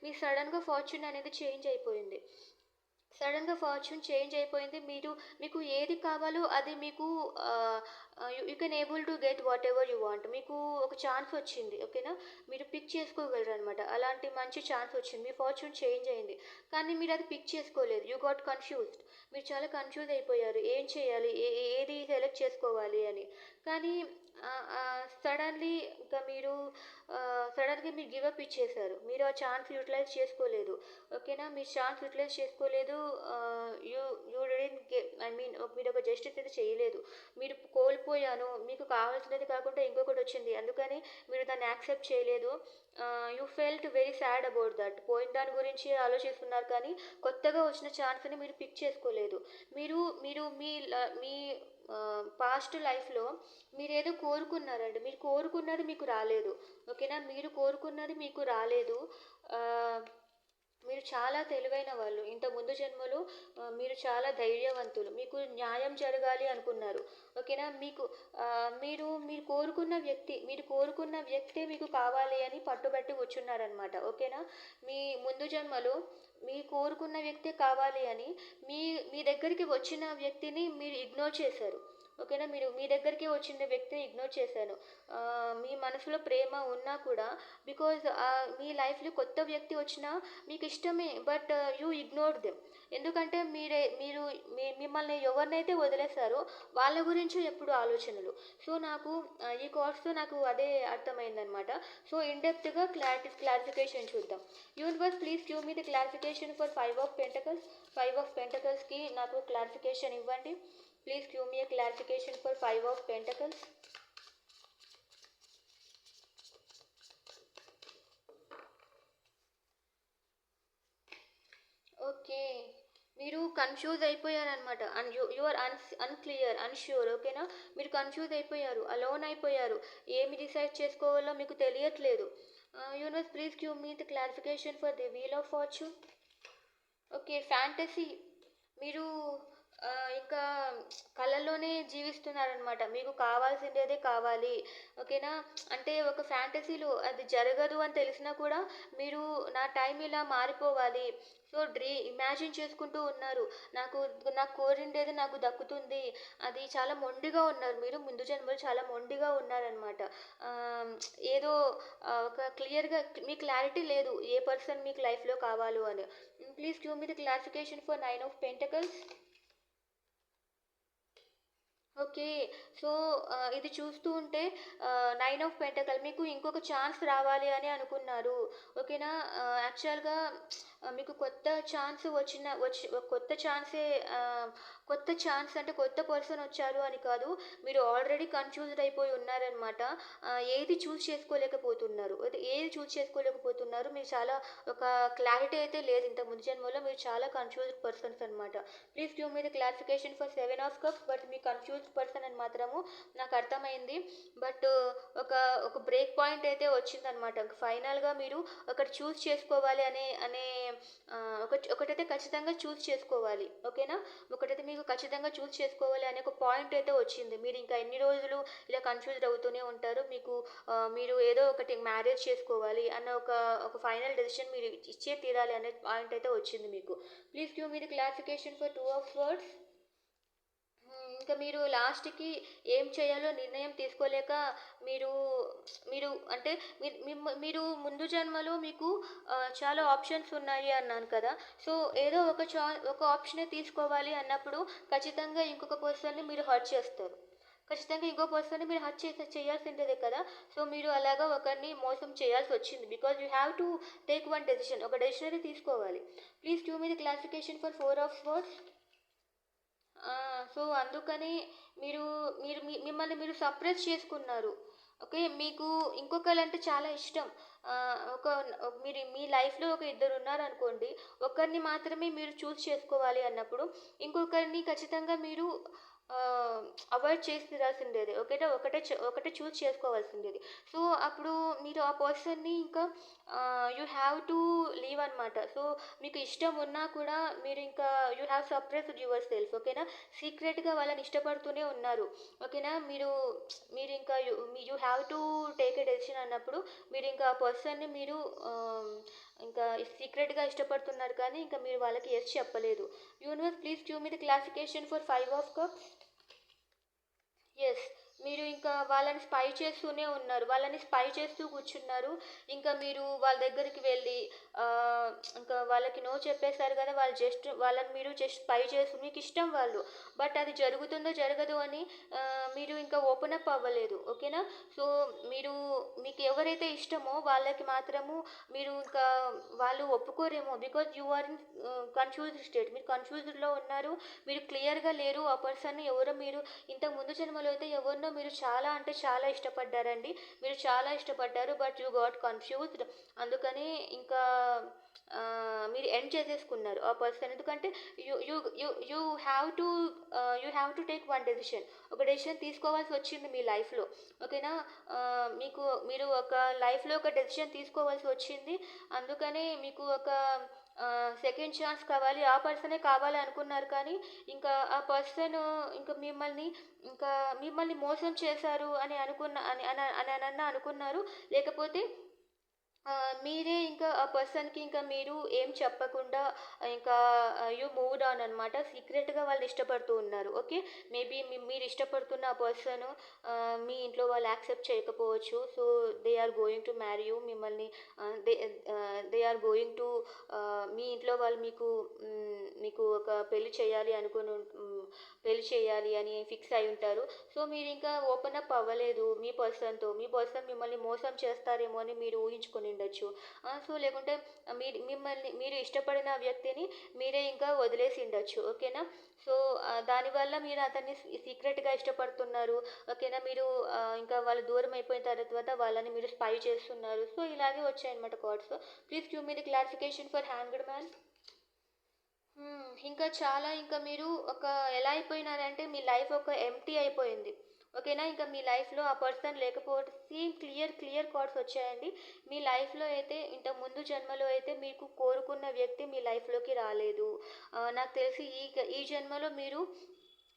Speaker 1: మీ సడెన్‌గా ఫార్చ్యూన్ అనేది చేంజ్ అయిపోయింది. సడన్‌గా ఫార్చ్యూన్ చేంజ్ అయిపోయింది. మీకు ఏది కావాలో అది మీకు you can able to get what ever you want. మీకు ఒక ఛాన్స్ వచ్చింది. ఓకేనా? మీరు పిక్ చేసుకోగలరనమాట. అలాంటి మంచి ఛాన్స్ వచ్చింది. మీ ఫార్చ్యూన్ చేంజ్ అయింది. కానీ మీరు అది పిక్ చేసుకోలేదు. You got confused. మీరు చాలా కన్‌ఫ్యూజ్ అయిపోయారు. ఏం చేయాలి? ఏది సెలెక్ట్ చేసుకోవాలి అని. కానీ సడన్లీ ఇంకా మీరు సడన్గా మీరు గివప్ ఇచ్చేశారు. మీరు ఆ ఛాన్స్ యూటిలైజ్ చేసుకోలేదు. ఓకేనా? మీరు ఛాన్స్ యూటిలైజ్ చేసుకోలేదు. You you didn't I mean మీరు ఒక జస్టిస్ అయితే చేయలేదు. మీరు కోల్పోయాను, మీకు కావాల్సినది కాకుండా ఇంకొకటి వచ్చింది, అందుకని మీరు దాన్ని యాక్సెప్ట్ చేయలేదు. You felt very sad about that. పోయిన దాని గురించి ఆలోచిస్తున్నారు కానీ కొత్తగా వచ్చిన ఛాన్స్ని మీరు పిక్ చేసుకోలేదు. మీరు మీరు మీ పాస్ట్ లైఫ్లో మీరేదో కోరుకున్నారండి. మీరు కోరుకున్నది మీకు రాలేదు. ఓకేనా? మీరు కోరుకున్నది మీకు రాలేదు. మీరు చాలా తెలివైన వాళ్ళు. ఇంత ముందు జన్మలో మీరు చాలా ధైర్యవంతులు. మీకు న్యాయం జరగాలి అనుకున్నారు. ఓకేనా? మీరు మీరు కోరుకున్న వ్యక్తే మీకు కావాలి అని పట్టుబట్టి కూర్చున్నారనమాట. ఓకేనా? మీ ముందు జన్మలో మీ కోరుకున్న వ్యక్తే కావాలి అని మీ మీ దగ్గరికి వచ్చిన వ్యక్తిని మీరు ఇగ్నోర్ చేశారు. ఓకేనా? మీ దగ్గరికి వచ్చిన వ్యక్తిని ఇగ్నోర్ చేశాను. మీ మనసులో ప్రేమ ఉన్నా కూడా బికాజ్ మీ లైఫ్లో కొత్త వ్యక్తి వచ్చినా మీకు ఇష్టమే, బట్ యూ ఇగ్నోర్డ్ దెమ్. ఎందుకంటే మిమ్మల్ని ఎవరినైతే వదిలేస్తారో వాళ్ళ గురించి ఎప్పుడు ఆలోచనలు. సో నాకు ఈ కోర్స్తో నాకు అదే అర్థమైందనమాట. సో ఇన్డెప్త్గా క్లారిఫికేషన్ చూద్దాం. Universe please give me the clarification for 5 of Pentacles. 5 of Pentakles నాకు క్లారిఫికేషన్ ఇవ్వండి. Please give me a clarification for 5 of Pentacles. Okay, మీరు కన్ఫ్యూజ్ అయిపోయారనమాట. You are unclear, unsure. ఓకేనా? మీరు కన్ఫ్యూజ్ అయిపోయారు, అలోన్ అయిపోయారు. ఏమి డిసైడ్ చేసుకోవాలో మీకు తెలియట్లేదు. Universe please give me the clarification for the wheel of fortune. Okay, fantasy. మీరు ఇంకా కళల్లోనే జీవిస్తున్నారనమాట. మీకు కావాల్సిందేదే కావాలి. ఓకేనా? అంటే ఒక ఫ్యాంటసీలో అది జరగదు అని తెలిసినా కూడా మీరు నా టైం ఇలా మారిపోవాలి, సో ఇమాజిన్ చేసుకుంటూ ఉన్నారు. నాకు కోరిండేది నాకు దక్కుతుంది. అది చాలా మొండిగా ఉన్నారు. మీరు ముందు జన్మలో చాలా మొండిగా ఉన్నారనమాట. ఏదో ఒక క్లియర్గా మీ క్లారిటీ లేదు ఏ పర్సన్ మీకు లైఫ్లో కావాలో అని. Please give me the clarification for 9 of Pentacles. Okay, so ఇది చూస్తూ ఉంటే 9 of Pentacles మీకు ఇంకొక ఛాన్స్ రావాలి అని అనుకున్నారు. ఓకేనా? యాక్చువల్గా మీకు కొత్త ఛాన్స్ కొత్త ఛాన్స్ అంటే కొత్త పర్సన్ వచ్చారు అని కాదు, మీరు ఆల్రెడీ కన్ఫ్యూజ్డ్ అయిపోయి ఉన్నారనమాట. ఏది చూస్ చేసుకోలేకపోతున్నారు. మీరు చాలా ఒక క్లారిటీ అయితే లేదు. ఇంత ముందు జన్మలో మీరు చాలా కన్ఫ్యూజ్డ్ పర్సన్స్ అనమాట. Please give me the clarification for 7 of Cups. But me confused person అని మాత్రము నాకు అర్థమైంది. బట్ ఒక బ్రేక్ పాయింట్ అయితే వచ్చిందనమాట. ఫైనల్గా మీరు ఒకటి చూస్ చేసుకోవాలి అనే ఒకటైతే ఖచ్చితంగా చూస్ చేసుకోవాలి. ఓకేనా? ఒకటైతే మీకు ఖచ్చితంగా చూస్ చేసుకోవాలి అనే ఒక పాయింట్ అయితే వచ్చింది. మీరు ఇంకా ఎన్ని రోజులు ఇలా కన్ఫ్యూజ్డ్ అవుతూనే ఉంటారు. మీరు ఏదో ఒకటి మ్యారేజ్ చేసుకోవాలి అన్న ఒక ఫైనల్ డెసిషన్ మీరు ఇచ్చే తీరాలి అనే పాయింట్ అయితే వచ్చింది మీకు. Please give me the clarification for 2 of Swords. ఇంకా మీరు లాస్ట్కి ఏం చేయాలో నిర్ణయం తీసుకోలేక మీరు మీరు అంటే మీరు ముందు జన్మలో మీకు చాలా ఆప్షన్స్ ఉన్నాయి అన్నాను కదా. సో ఏదో ఒక ఆప్షనే తీసుకోవాలి అన్నప్పుడు ఖచ్చితంగా ఇంకొక పర్సన్ని మీరు హర్ట్ చేస్తారు. ఖచ్చితంగా ఇంకో పర్సన్ని మీరు హర్ట్ చేయాల్సిందే కదా. సో మీరు అలాగా ఒకరిని మోసం చేయాల్సి వచ్చింది. Because you have to take one decision. ఒక డెసిషన్ అయితే తీసుకోవాలి. Please give me the clarification for 4 of Swords. So అందుకని మీరు మీరు మిమ్మల్ని మీరు సప్రెస్ చేసుకున్నారు. ఓకే, మీకు ఇంకొకరంటే చాలా ఇష్టం. మీ లైఫ్లో ఒక ఇద్దరు ఉన్నారనుకోండి, ఒకరిని మాత్రమే మీరు చూస్ చేసుకోవాలి అన్నప్పుడు ఇంకొకరిని ఖచ్చితంగా మీరు అవాయిడ్ చేసి తీరాల్సిండేది. ఒకటే చూస్ చేసుకోవాల్సిండేది. సో అప్పుడు మీరు ఆ పర్సన్ని ఇంకా యూ హ్యావ్ టు లీవ్ అనమాట. సో మీకు ఇష్టం ఉన్నా కూడా మీరు ఇంకా you have suppressed your self. ఓకేనా? సీక్రెట్గా వాళ్ళని ఇష్టపడుతూనే ఉన్నారు. ఓకేనా? మీరు ఇంకా you have to take a decision అన్నప్పుడు మీరు ఇంకా ఆ పర్సన్ని మీరు ఇంకా సీక్రెట్గా ఇష్టపడుతున్నారు కానీ ఇంకా మీరు వాళ్ళకి ఎస్ చెప్పలేదు. Universe please give me the clarification for 5 of Cups. Yes, మీరు ఇంకా వాళ్ళని స్పై చేస్తూనే ఉన్నారు. వాళ్ళని స్పై చేస్తూ కూర్చున్నారు. ఇంకా మీరు వాళ్ళ దగ్గరికి వెళ్ళి ఇంకా వాళ్ళకి నో చెప్పేసారు కదా! వాళ్ళని మీరు జస్ట్ స్పై చేస్తూ మీకిష్టం వాళ్ళు. బట్ అది జరుగుతుందో జరగదో అని మీరు ఇంకా ఓపెన్ అప్ అవ్వలేదు. ఓకేనా? సో, మీరు మీకు ఎవరైతే ఇష్టమో వాళ్ళకి మాత్రము మీరు ఇంకా వాళ్ళు ఒప్పుకోరేమో. Because you are in confused state. మీరు కన్‌ఫ్యూజ్డ్‌లో ఉన్నారు. మీరు క్లియర్‌గా లేరు. ఆ పర్సన్‌ని ఎవరో మీరు ఇంతకు ముందు జన్మలో అయితే ఎవరినో మీరు చాలా అంటే చాలా ఇష్టపడ్డారండి. మీరు చాలా ఇష్టపడ్డారు. But you got confused. అందుకని ఇంకా మీరు ఎండ్ చేసేసుకున్నారు ఆ పర్సన్. ఎందుకంటే you you you you you have to take one decision. ఒక డెసిషన్ తీసుకోవాల్సి వచ్చింది మీ లైఫ్‌లో. ఓకేనా? మీరు ఒక లైఫ్‌లో ఒక డెసిషన్ తీసుకోవాల్సి వచ్చింది. అందుకనే మీకు ఒక సెకండ్ ఛాన్స్ కావాలి. ఆ పర్సనే కావాలి అనుకున్నారు కానీ ఇంకా ఆ పర్సన్ ఇంకా ఇంకా మిమ్మల్ని మోసం చేశారు అని అనన్నా అనుకున్నారు. లేకపోతే మీరే ఇంకా ఆ పర్సన్‌కి ఇంకా మీరు ఏం చెప్పకుండా ఇంకా యూ మూవ్డ్ ఆన్ అనమాట. సీక్రెట్‌గా వాళ్ళు ఇష్టపడుతూ ఉన్నారు. ఓకే. మేబీ మీరు ఇష్టపడుతున్న ఆ పర్సన్ మీ ఇంట్లో వాళ్ళు యాక్సెప్ట్ చేయకపోవచ్చు. So, they are going to marry you. మిమ్మల్ని దే ఆర్ గోయింగ్ టు మీ ఇంట్లో వాళ్ళు మీకు ఒక పెళ్లి చేయాలి అని ఫిక్స్ అయి ఉంటారు. సో, మీరింకా ఓపెన్ అప్ అవ్వలేదు మీ పర్సన్‌తో. మీ పర్సన్ మిమ్మల్ని మోసం చేస్తారేమో అని మీరు ఊహించుకొనుండొచ్చు. సో, లేకుంటే మీరు ఇష్టపడిన వ్యక్తిని మీరే ఇంకా వదిలేసిండొచ్చు. ఓకేనా? సో, దానివల్ల మీరు అతన్ని సీక్రెట్‌గా ఇష్టపడుతున్నారు. ఓకేనా? మీరు ఇంకా వాళ్ళు దూరం అయిపోయిన తర్వాత వాళ్ళని మీరు స్పై చేస్తున్నారు. సో, ఇలాగే వచ్చాయన్నమాట cards. Please give me the clarification for hanged man. ఇంకా చాలా ఇంకా మీరు ఎలా అయిపోయినారంటే మీ లైఫ్ ఒక ఎంప్టీ అయిపోయింది. ఓకేనా? ఇంకా మీ లైఫ్‌లో ఆ పర్సన్ లేకపోవడం క్లియర్ కార్డ్స్ వచ్చాయండి. మీ లైఫ్‌లో అయితే ఇంతకు ముందు జన్మలో అయితే మీకు కోరుకున్న వ్యక్తి మీ లైఫ్‌లోకి రాలేదు. నాకు తెలిసి ఈ జన్మలో మీరు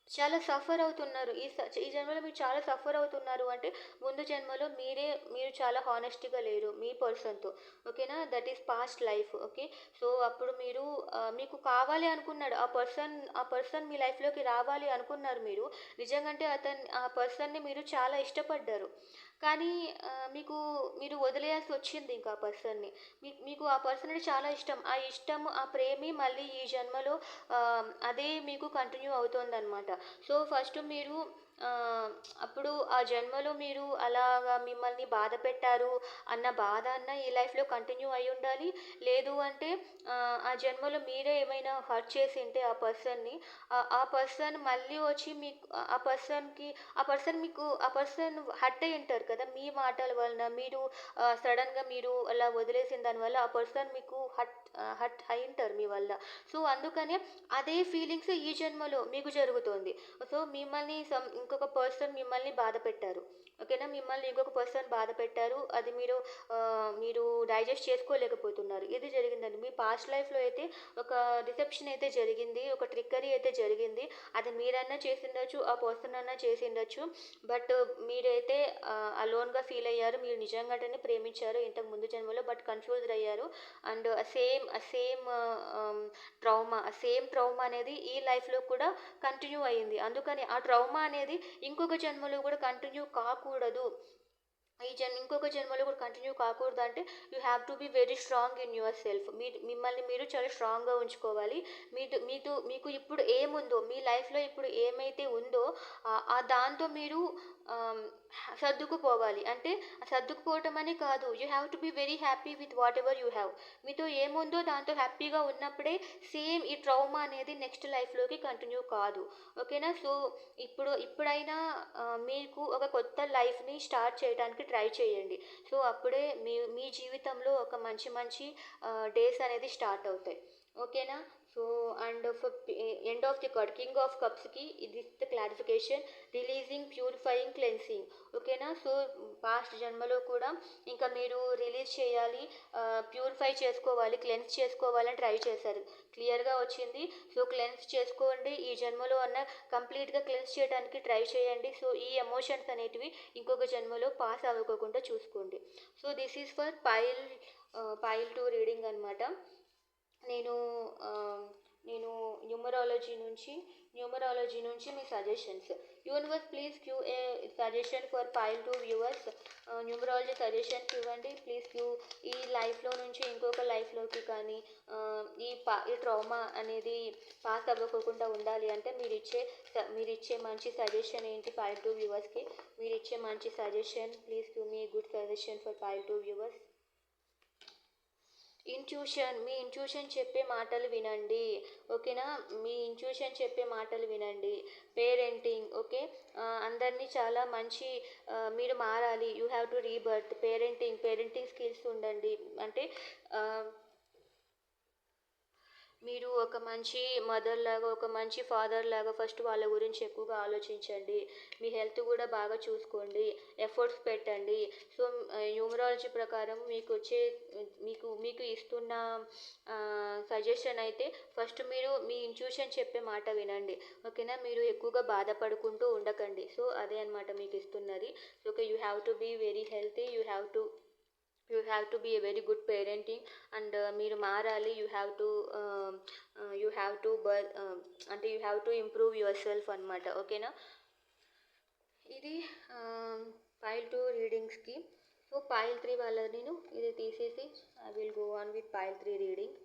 Speaker 1: చాలా సఫర్ అవుతున్నారు. ఈ జన్మలో మీరు చాలా సఫర్ అవుతున్నారు అంటే ముందు జన్మలో మీరు చాలా హానెస్ట్‌గా లేరు మీ పర్సన్‌తో. ఓకేనా? That is past life. Okay. So, అప్పుడు మీకు కావాలి అనుకున్నాడు. ఆ పర్సన్ మీ లైఫ్‌లోకి రావాలి అనుకున్నారు మీరు. నిజంగంటే ఆ పర్సన్‌ని మీరు చాలా ఇష్టపడ్డారు. కానీ మీరు వదిలేయాల్సి వచ్చింది ఇంకా ఆ పర్సన్‌ని. మీకు ఆ పర్సన్ అంటే చాలా ఇష్టం. ఆ ఇష్టం, ఆ ప్రేమే మళ్ళీ ఈ జన్మలో అదే మీకు కంటిన్యూ అవుతోందనమాట. సో, ఫస్ట్ మీరు అప్పుడు ఆ జన్మలో మీరు అలాగా మిమ్మల్ని బాధ పెట్టారు అన్న బాధ ఈ లైఫ్‌లో కంటిన్యూ అయ్యుండాలి. లేదు అంటే ఆ జన్మలో మీరే ఏమైనా హర్ట్ చేసుంటే ఆ పర్సన్‌ని, ఆ పర్సన్ మళ్ళీ వచ్చి మీకు ఆ పర్సన్ హర్ట్ అయ్యుంటారు కదా! మీ మాటల వలన సడెన్‌గా మీరు అలా వదిలేసిన దానివల్ల ఆ పర్సన్ మీకు హర్ట్ అయ్యుంటారు మీ వల్ల. సో, అందుకనే అదే ఫీలింగ్స్ ఈ జన్మలో మీకు జరుగుతోంది. సో, ఇంకొక పర్సన్ మిమ్మల్ని బాధపెట్టారు. ఓకేనా? మిమ్మల్ని ఇంకొక పర్సన్ బాధపెట్టారు. అది మీరు డైజెస్ట్ చేసుకోలేకపోతున్నారు. ఇది జరిగిందండి. మీ పాస్ట్ లైఫ్‌లో అయితే ఒక డిసెప్షన్ అయితే జరిగింది. ఒక ట్రిక్కరీ అయితే జరిగింది. అది మీరన్నా చేసుండొచ్చు. ఆ పర్సన్ అన్నా చేసుండొచ్చు. బట్ మీరైతే అలోన్‌గా ఫీల్ అయ్యారు. మీరు నిజంగానే ప్రేమించారు ఇంతకు ముందు జన్మలో. బట్ కన్‌ఫ్యూజ్డ్ అయ్యారు. అండ్ సేమ్ ట్రౌమా అనేది ఈ లైఫ్‌లో కూడా కంటిన్యూ అయింది. అందుకని ఆ ట్రౌమా అనేది ఇంకొక జన్మలో కూడా కంటిన్యూ కాకూడదు. ఇంకొక జన్మలో కూడా కంటిన్యూ కాకూడదంటే you have to be very strong in your self. మిమ్మల్ని మీరు చాలా స్ట్రాంగ్‌గా ఉంచుకోవాలి. మీకు ఇప్పుడు ఏముందో మీ లైఫ్‌లో ఇప్పుడు ఏమైతే ఉందో దాంతో మీరు ఆహ్, సర్దుకుపోవాలి. అంటే సర్దుకుపోవటం అని కాదు. You have to be very happy with what ever you have. మీతో ఏముందో దాంతో హ్యాపీగా ఉన్నప్పుడే సేమ్ ఈ ట్రౌమా అనేది నెక్స్ట్ లైఫ్‌లోకి కంటిన్యూ కాదు. ఓకేనా? సో, ఇప్పుడైనా మీకు ఒక కొత్త లైఫ్‌ని స్టార్ట్ చేయడానికి ట్రై చేయండి. సో, అప్పుడే మీ జీవితంలో ఒక మంచి మంచి డేస్ అనేది స్టార్ట్ అవుతాయి. ఓకేనా? So, and end of the card king of కప్స్‌కి ఇది the clarification. Releasing, purifying, cleansing. ఓకేనా? సో, పాస్ట్ జన్మలో కూడా ఇంకా మీరు రిలీజ్ చేయాలి, ప్యూరిఫై చేసుకోవాలి, క్లెన్స్ చేసుకోవాలని ట్రై చేశారు. క్లియర్‌గా వచ్చింది. సో, క్లెన్స్ చేసుకోండి. ఈ జన్మలో కంప్లీట్‌గా క్లెన్స్ చేయడానికి ట్రై చేయండి. సో, ఈ ఎమోషన్స్ అనేటివి ఇంకొక జన్మలో పాస్ అవ్వకోకుండా చూసుకోండి. So, this is for pile 2 reading అనమాట. నేను ఆహ్, నేను న్యూమరాలజీ నుంచి మీ suggestions. Universe please cue a suggestion for pile 2 viewers. Numerology suggestions ఇవ్వండి ప్లీజ్ క్యూ. ఈ లైఫ్లో నుంచి ఇంకొక లైఫ్లోకి కానీ ఈ ట్రామా అనేది పాస్ అవ్వకోకుండా ఉండాలి అంటే మీరిచ్చే మంచి సజెషన్ ఏంటి పైల్ 2 వ్యూవర్స్కి? మీరిచ్చే మంచి suggestion please give me good suggestion for pile 2 viewers. Me intuition చెప్పే మాటలు వినండి, ఓకేనా? మీ ఇంట్యూషన్ చెప్పే మాటలు వినండి. Parenting, okay. అందరినీ చాలా మంచి మీరు మారాలి. You have to rebirth. Parenting skills ఉండండి. అంటే మీరు ఒక మంచి మదర్ లాగా, ఒక మంచి ఫాదర్ లాగా ఫస్ట్ వాళ్ళ గురించి ఎక్కువగా ఆలోచించండి. మీ హెల్త్ కూడా బాగా చూసుకోండి, ఎఫర్ట్స్ పెట్టండి. సో న్యూమరాలజీ ప్రకారం మీకు ఇస్తున్న సజెషన్ అయితే ఫస్ట్ మీరు మీ ఇంట్యూషన్ చెప్పే మాట వినండి, ఓకేనా? మీరు ఎక్కువగా బాధపడుకుంటూ ఉండకండి. సో అదే అనమాట మీకు ఇస్తున్నది. So okay, you have to be very healthy, you have to be a very good parenting. And మీరు మారాలి. You have to improve yourself అనమాట, ఓకేనా? ఇది పైల్ 2 రీడింగ్స్కి. సో పైల్ 3 వాళ్ళ నేను ఇది తీసేసి I will go on with pile 3 reading.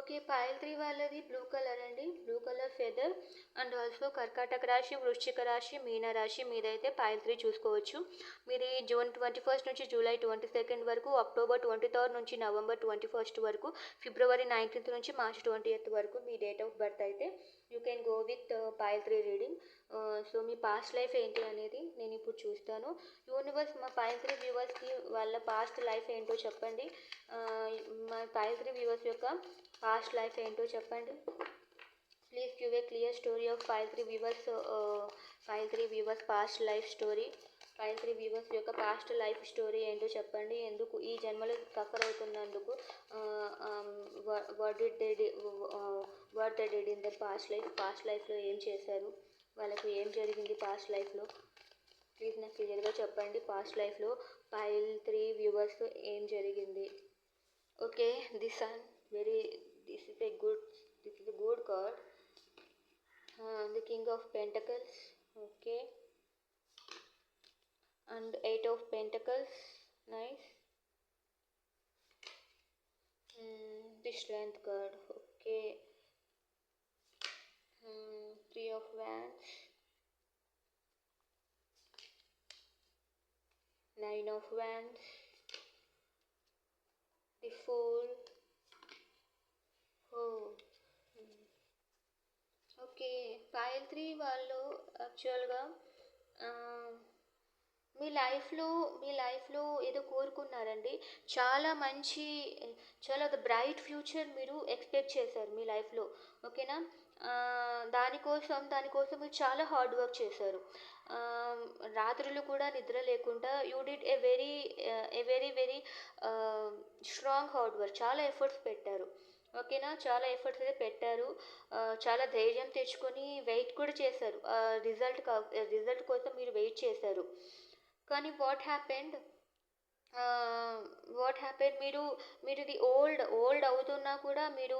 Speaker 1: Okay, pile 3 వాళ్ళది బ్లూ కలర్ అండి, blue colour feather. And also కర్కాటక రాశి, వృశ్చిక రాశి, మీన రాశి మీదైతే పైల్ 3 చూసుకోవచ్చు. మీది జూన్ 21 నుంచి జూలై 22 వరకు, అక్టోబర్ 23 నుంచి నవంబర్ 21 వరకు, ఫిబ్రవరి 19 నుంచి మార్చ్ 20 వరకు మీ డేట్ ఆఫ్ బర్త్ అయితే you can go with pile 3 reading. So me past life ఏంటి అనేది నేను ఇప్పుడు చూస్తాను. యూనివర్స్ మా పైల్ 3 వ్యూవర్స్కి వాళ్ళ పాస్ట్ లైఫ్ ఏంటో చెప్పండి. మా పైల్ 3 వ్యూవర్స్ యొక్క పాస్ట్ లైఫ్ ఏంటో చెప్పండి. Please give a clear story of pile 3 viewers past life story. Pile 3 viewers యొక్క పాస్ట్ లైఫ్ స్టోరీ ఏంటో చెప్పండి. ఎందుకు ఈ జన్మలో సఫర్ అవుతున్నందుకు what they did in the past లైఫ్లో ఏం చేశారు, వాళ్ళకు ఏం జరిగింది పాస్ట్ లైఫ్లో, ప్లీజ్ నాకు క్లియర్గా చెప్పండి. పాస్ట్ లైఫ్లో పైల్ 3 వ్యూవర్స్ ఏం జరిగింది? Okay, this is a good card. The King of Pentacles, okay, and 8 of Pentacles, nice. The Strength card, okay. 3 of Wands, 9 of Wands, the Fool. Okay, pile 3 వాళ్ళు యాక్చువల్గా మీ లైఫ్లో ఏదో కోరుకున్నారండి. చాలా బ్రైట్ ఫ్యూచర్ మీరు expect చేశారు మీ లైఫ్లో, ఓకేనా? దానికోసం మీరు చాలా హార్డ్ వర్క్ చేశారు. రాత్రులు కూడా నిద్ర లేకుండా you did a very very strong hard work. చాలా ఎఫర్ట్స్ పెట్టారు, ఓకేనా? చాలా ఎఫర్ట్స్ అయితే పెట్టారు. చాలా ధైర్యం తెచ్చుకొని వెయిట్ కూడా చేశారు. రిజల్ట్ కోసం మీరు వెయిట్ చేశారు. కానీ వాట్ హ్యాపెండ్, మీరు ఇది ఓల్డ్ అవుతున్నా కూడా మీరు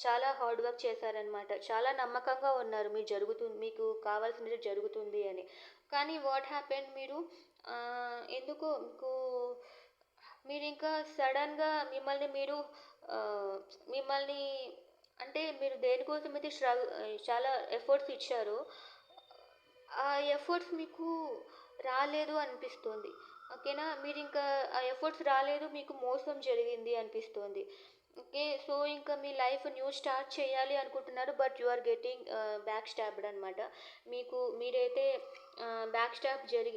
Speaker 1: చాలా హార్డ్ వర్క్ చేశారనమాట. చాలా నమ్మకంగా ఉన్నారు మీకు కావాల్సినది జరుగుతుంది అని. కానీ వాట్ హ్యాపెండ్, ఎందుకో మీరు ఇంకా సడన్గా మిమ్మల్ని అంటే మీరు దేనికోసం అయితే చాలా ఎఫర్ట్స్ ఇచ్చారో ఆ ఎఫర్ట్స్ మీకు రాలేదు అనిపిస్తుంది, ఓకేనా? మీరు ఇంకా ఆ ఎఫర్ట్స్ రాలేదు, మీకు మోసం జరిగింది అనిపిస్తుంది. ఓకే. సో, ఇంకా మీ లైఫ్ న్యూ స్టార్ట్ చేయాలి అనుకుంటున్నారు. But you are getting back stabbed అనమాట. మీరైతే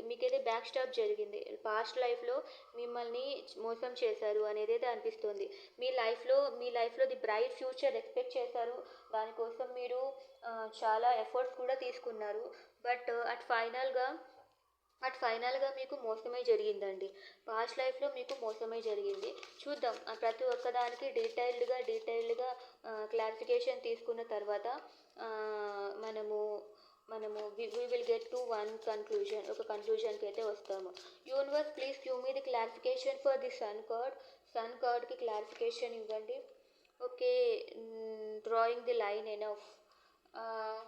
Speaker 1: మీకైతే బ్యాక్ స్టాబ్ జరిగింది. పాస్ట్ లైఫ్‌లో మిమ్మల్ని మోసం చేశారు అనేదైతే అనిపిస్తుంది. మీ లైఫ్‌లో ది బ్రైట్ ఫ్యూచర్ ఎక్స్‌పెక్ట్ చేశారు. దానికోసం మీరు చాలా ఎఫర్ట్స్ కూడా తీసుకున్నారు. బట్ ఫైనల్‌గా మీకు మోసమే జరిగిందండి. పాస్ట్ లైఫ్‌లో మీకు మోసమే జరిగింది. చూద్దాం ప్రతి ఒక్కదానికి డీటెయిల్డ్‌గా క్లారిఫికేషన్ తీసుకున్న తర్వాత మనము మనము we will get to one conclusion. ఒక కన్క్లూజన్‌కి అయితే వస్తాము. Universe please give me the clarification for the sun card. Sun కార్డ్‌కి క్లారిఫికేషన్ ఇవ్వండి. Okay. Drawing the line enough. Ah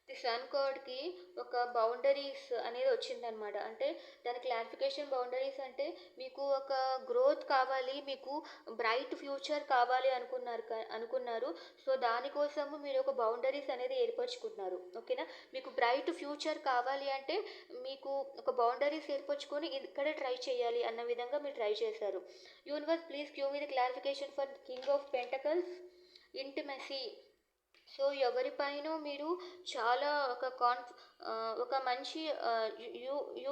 Speaker 1: the sun కార్డ్కి ఒక బౌండరీస్ అనేది వచ్చిందనమాట. అంటే దాని క్లారిఫికేషన్ బౌండరీస్ అంటే మీకు ఒక గ్రోత్ కావాలి, మీకు బ్రైట్ ఫ్యూచర్ కావాలి అనుకున్నారు. సో దానికోసము మీరు ఒక బౌండరీస్ అనేది ఏర్పరచుకున్నారు. ఓకేనా. మీకు బ్రైట్ ఫ్యూచర్ కావాలి అంటే మీకు ఒక బౌండరీస్ ఏర్పరచుకొని ఇక్కడే ట్రై చేయాలి అన్న విధంగా మీరు ట్రై చేశారు. Universe please give me the clarification for king of pentacles intimacy. So ఎవరిపైనో మీరు చాలా ఒక మంచి you you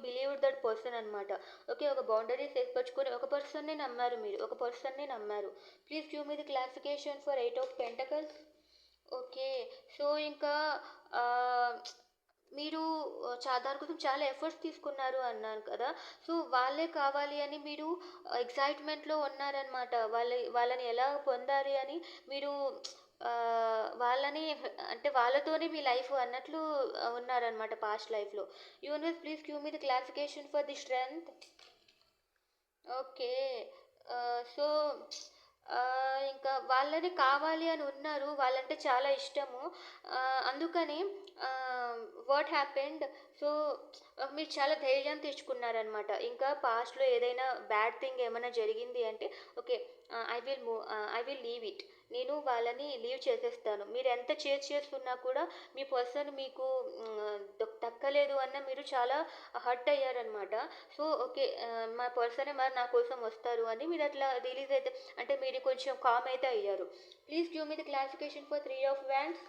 Speaker 1: believed that person అనమాట. ఓకే. ఒక బౌండరీస్ ఏర్పరచుకొని ఒక పర్సన్ని నమ్మారు. Please give me the clarification for eight of pentacles. Okay. So ఇంకా ఆ, మీరు దాని కోసం చాలా ఎఫర్ట్స్ తీసుకున్నారు అన్నాను కదా. సో వాళ్ళే కావాలి అని మీరు ఎక్సైట్మెంట్లో ఉన్నారనమాట. వాళ్ళని ఎలా పొందాలి అని మీరు వాళ్ళని అంటే వాళ్ళతోనే మీ లైఫ్ అన్నట్లు ఉన్నారనమాట పాస్ట్ లైఫ్లో. Universe please give me the clarification for the strength. Okay. So ఇంకా వాళ్ళని కావాలి అని ఉన్నారు. వాళ్ళంటే చాలా ఇష్టము. అందుకని వాట్ హ్యాపెండ్. సో మీరు చాలా ధైర్యం తెచ్చుకున్నారనమాట. ఇంకా పాస్ట్‌లో ఏదైనా బ్యాడ్ థింగ్ ఏమైనా జరిగింది అంటే okay. I will leave it. నేను వాళ్ళని లీవ్ చేసేస్తాను. మీరు ఎంత చేజ్ చేస్తున్నా కూడా మీ పర్సన్ మీకు దక్కలేదు అన్న మీరు చాలా హర్ట్ అయ్యారనమాట. So okay. మా పర్సనే మరి నా కోసం వస్తారు అని మీరు అట్లా రిలీజ్ అయితే అంటే మీరు కొంచెం కామ్ అయితే అయ్యారు. Please give me the clarification for three of wands.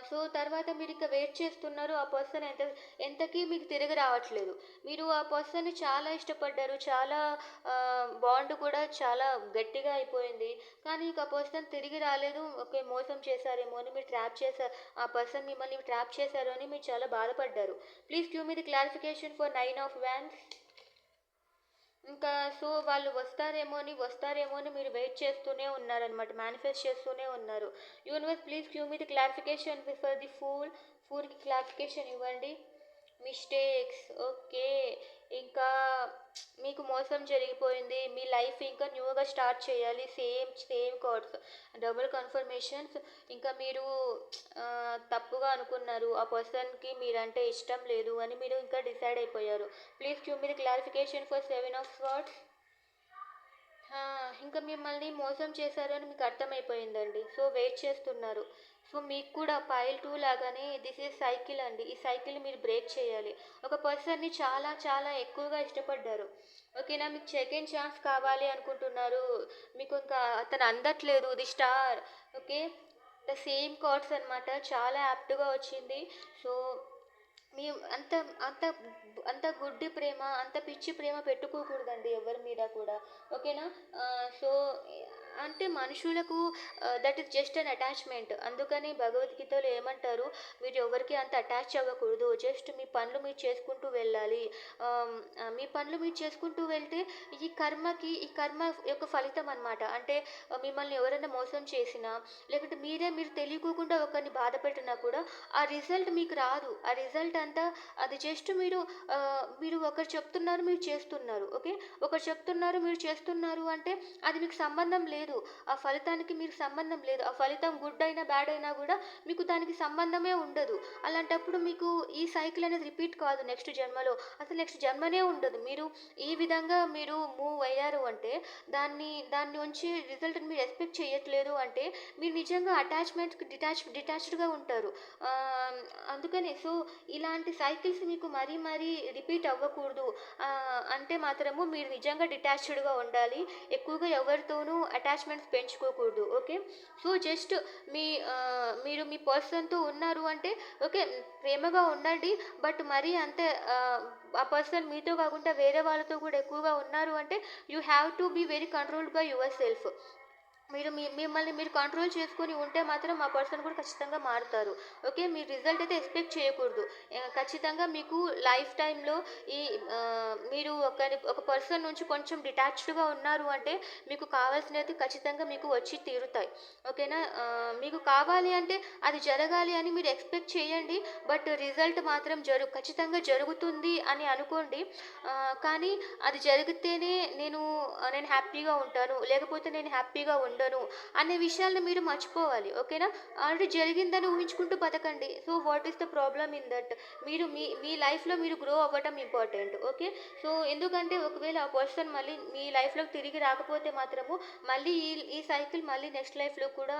Speaker 1: So తర్వాత మీరు ఇంకా వెయిట్ చేస్తున్నారు. ఆ పర్సన్ ఎంతకీ మీకు తిరిగి రావట్లేదు. మీరు ఆ పర్సన్‌ని చాలా ఇష్టపడ్డారు. చాలా బాండ్ కూడా చాలా గట్టిగా అయిపోయింది. కానీ ఇక ఆ పర్సన్ తిరిగి రాలేదు. ఓకే. మోసం చేశారేమో అని మీరు ఆ పర్సన్ మిమ్మల్ని ట్రాప్ చేశారు అని మీరు చాలా బాధపడ్డారు. Please give me the clarification for nine of wands. ఇంకా సో వాళ్ళు వస్తారేమో అని మీరు వెయిట్ చేస్తూనే ఉన్నారనమాట. మేనిఫెస్ట్ చేస్తూనే ఉన్నారు. Universe please give me the clarification for the ఫూల్‌కి క్లారిఫికేషన్ ఇవ్వండి. మిస్టేక్స్. ఓకే. ఇంకా మీకు మోసం జరిగిపోయింది. మీ లైఫ్ ఇంకా న్యూగా స్టార్ట్ చేయాలి. Same cards double confirmations. ఇంకా మీరు తప్పుగా అనుకున్నారు. ఆ పర్సన్‌కి మీరంటే ఇష్టం లేదు అని మీరు ఇంకా డిసైడ్ అయిపోయారు. Please give me the clarification for seven of swords. ఇంకా మిమ్మల్ని మోసం చేశారు అని మీకు అర్థమైపోయిందండి. సో వెయిట్ చేస్తున్నారు. సో మీకు కూడా పైల్ 2 లాగానే దిస్ ఈజ్ సైకిల్ అండి. ఈ సైకిల్‌ని మీరు బ్రేక్ చేయాలి. ఒక పర్సన్‌ని చాలా చాలా ఎక్కువగా ఇష్టపడ్డారు. ఓకేనా. మీకు సెకండ్ ఛాన్స్ కావాలి అనుకుంటున్నారు. మీకు ఇంకా అతను అందట్లేదు. The star. Okay. The same cards అనమాట. చాలా యాప్ట్‌గా వచ్చింది. సో మీ అంత అంత అంత గుడ్డి ప్రేమ, అంత పిచ్చి ప్రేమ పెట్టుకోకూడదండి ఎవరి మీద కూడా. ఓకేనా. సో అంటే మనుషులకు that is just an attachment. అందుకని భగవద్గీతలో ఏమంటారు, మీరు ఎవరికి అంత అటాచ్ అవ్వకూడదు. జస్ట్ మీ పనులు మీరు చేసుకుంటూ వెళ్ళాలి. మీ పనులు మీరు చేసుకుంటూ వెళ్తే ఈ కర్మ యొక్క ఫలితం అనమాట. అంటే మిమ్మల్ని ఎవరైనా మోసం చేసినా లేకుంటే మీరు తెలియకోకుండా ఒకరిని బాధ పెట్టినా కూడా ఆ రిజల్ట్ మీకు రాదు. ఆ రిజల్ట్ అంతా అది జస్ట్ మీరు ఒకరు చెప్తున్నారు, మీరు చేస్తున్నారు. ఓకే. ఒకరు చెప్తున్నారు, మీరు చేస్తున్నారు అంటే అది మీకు సంబంధం లేదు. లేదు. ఆ ఫలితానికి మీరు సంబంధం లేదు. ఆ ఫలితం గుడ్ అయినా బ్యాడ్ అయినా కూడా మీకు దానికి సంబంధమే ఉండదు. అలాంటప్పుడు మీకు ఈ సైకిల్ అనేది రిపీట్ కాదు నెక్స్ట్ జన్మలో. అసలు నెక్స్ట్ జన్మనే ఉండదు. మీరు ఈ విధంగా మీరు మూవ్ అయ్యారు అంటే దాని నుంచి రిజల్ట్‌ని మీరు ఎక్స్‌పెక్ట్ చేయట్లేదు అంటే మీరు నిజంగా అటాచ్‌మెంట్‌కి డిటాచ్డ్‌గా ఉంటారు. అందుకనే సో ఇలాంటి సైకిల్స్ మీకు మరీ మరీ రిపీట్ అవ్వకూడదు. అంటే మాత్రము మీరు నిజంగా డిటాచ్డ్‌గా ఉండాలి. ఎక్కువగా ఎవరితోనూ అటాచ్‌మెంట్స్ పెంచుకోకూడదు. ఓకే. సో జస్ట్ మీరు మీ పర్సన్‌తో ఉన్నారు అంటే ఓకే. ప్రేమగా ఉండండి. బట్ మరీ అంతే ఆ పర్సన్ మీతో కాకుండా వేరే వాళ్ళతో కూడా ఎక్కువగా ఉన్నారు అంటే you have to be very controlled by your self. మిమ్మల్ని మీరు కంట్రోల్ చేసుకొని ఉంటే మాత్రం ఆ పర్సన్ కూడా ఖచ్చితంగా మారుతారు. ఓకే. మీరు రిజల్ట్ అయితే ఎక్స్పెక్ట్ చేయకూడదు. ఖచ్చితంగా మీకు లైఫ్ టైంలో ఈ మీరు ఒక పర్సన్ నుంచి కొంచెం డిటాచ్డ్‌గా ఉన్నారు అంటే మీకు కావాల్సినది ఖచ్చితంగా మీకు వచ్చి తీరుతాయి. ఓకేనా. మీకు కావాలి అంటే అది జరగాలి అని మీరు ఎక్స్పెక్ట్ చేయండి. బట్ రిజల్ట్ మాత్రం ఖచ్చితంగా జరుగుతుంది అని అనుకోండి. కానీ అది జరిగితేనే నేను హ్యాపీగా ఉంటాను. లేకపోతే నేను హ్యాపీగా ఉండను అనే విషయాలను మీరు మర్చిపోవాలి. ఓకేనా. ఆల్రెడీ జరిగిందని ఊహించుకుంటూ బతకండి. So what is the problem in that? మీరు మీ లైఫ్లో మీరు గ్రో అవ్వటం ఇంపార్టెంట్. ఓకే. సో ఎందుకంటే ఒకవేళ ఆ పర్సన్ మళ్ళీ మీ లైఫ్లోకి తిరిగి రాకపోతే మాత్రము మళ్ళీ ఈ సైకిల్ మళ్ళీ నెక్స్ట్ లైఫ్లో కూడా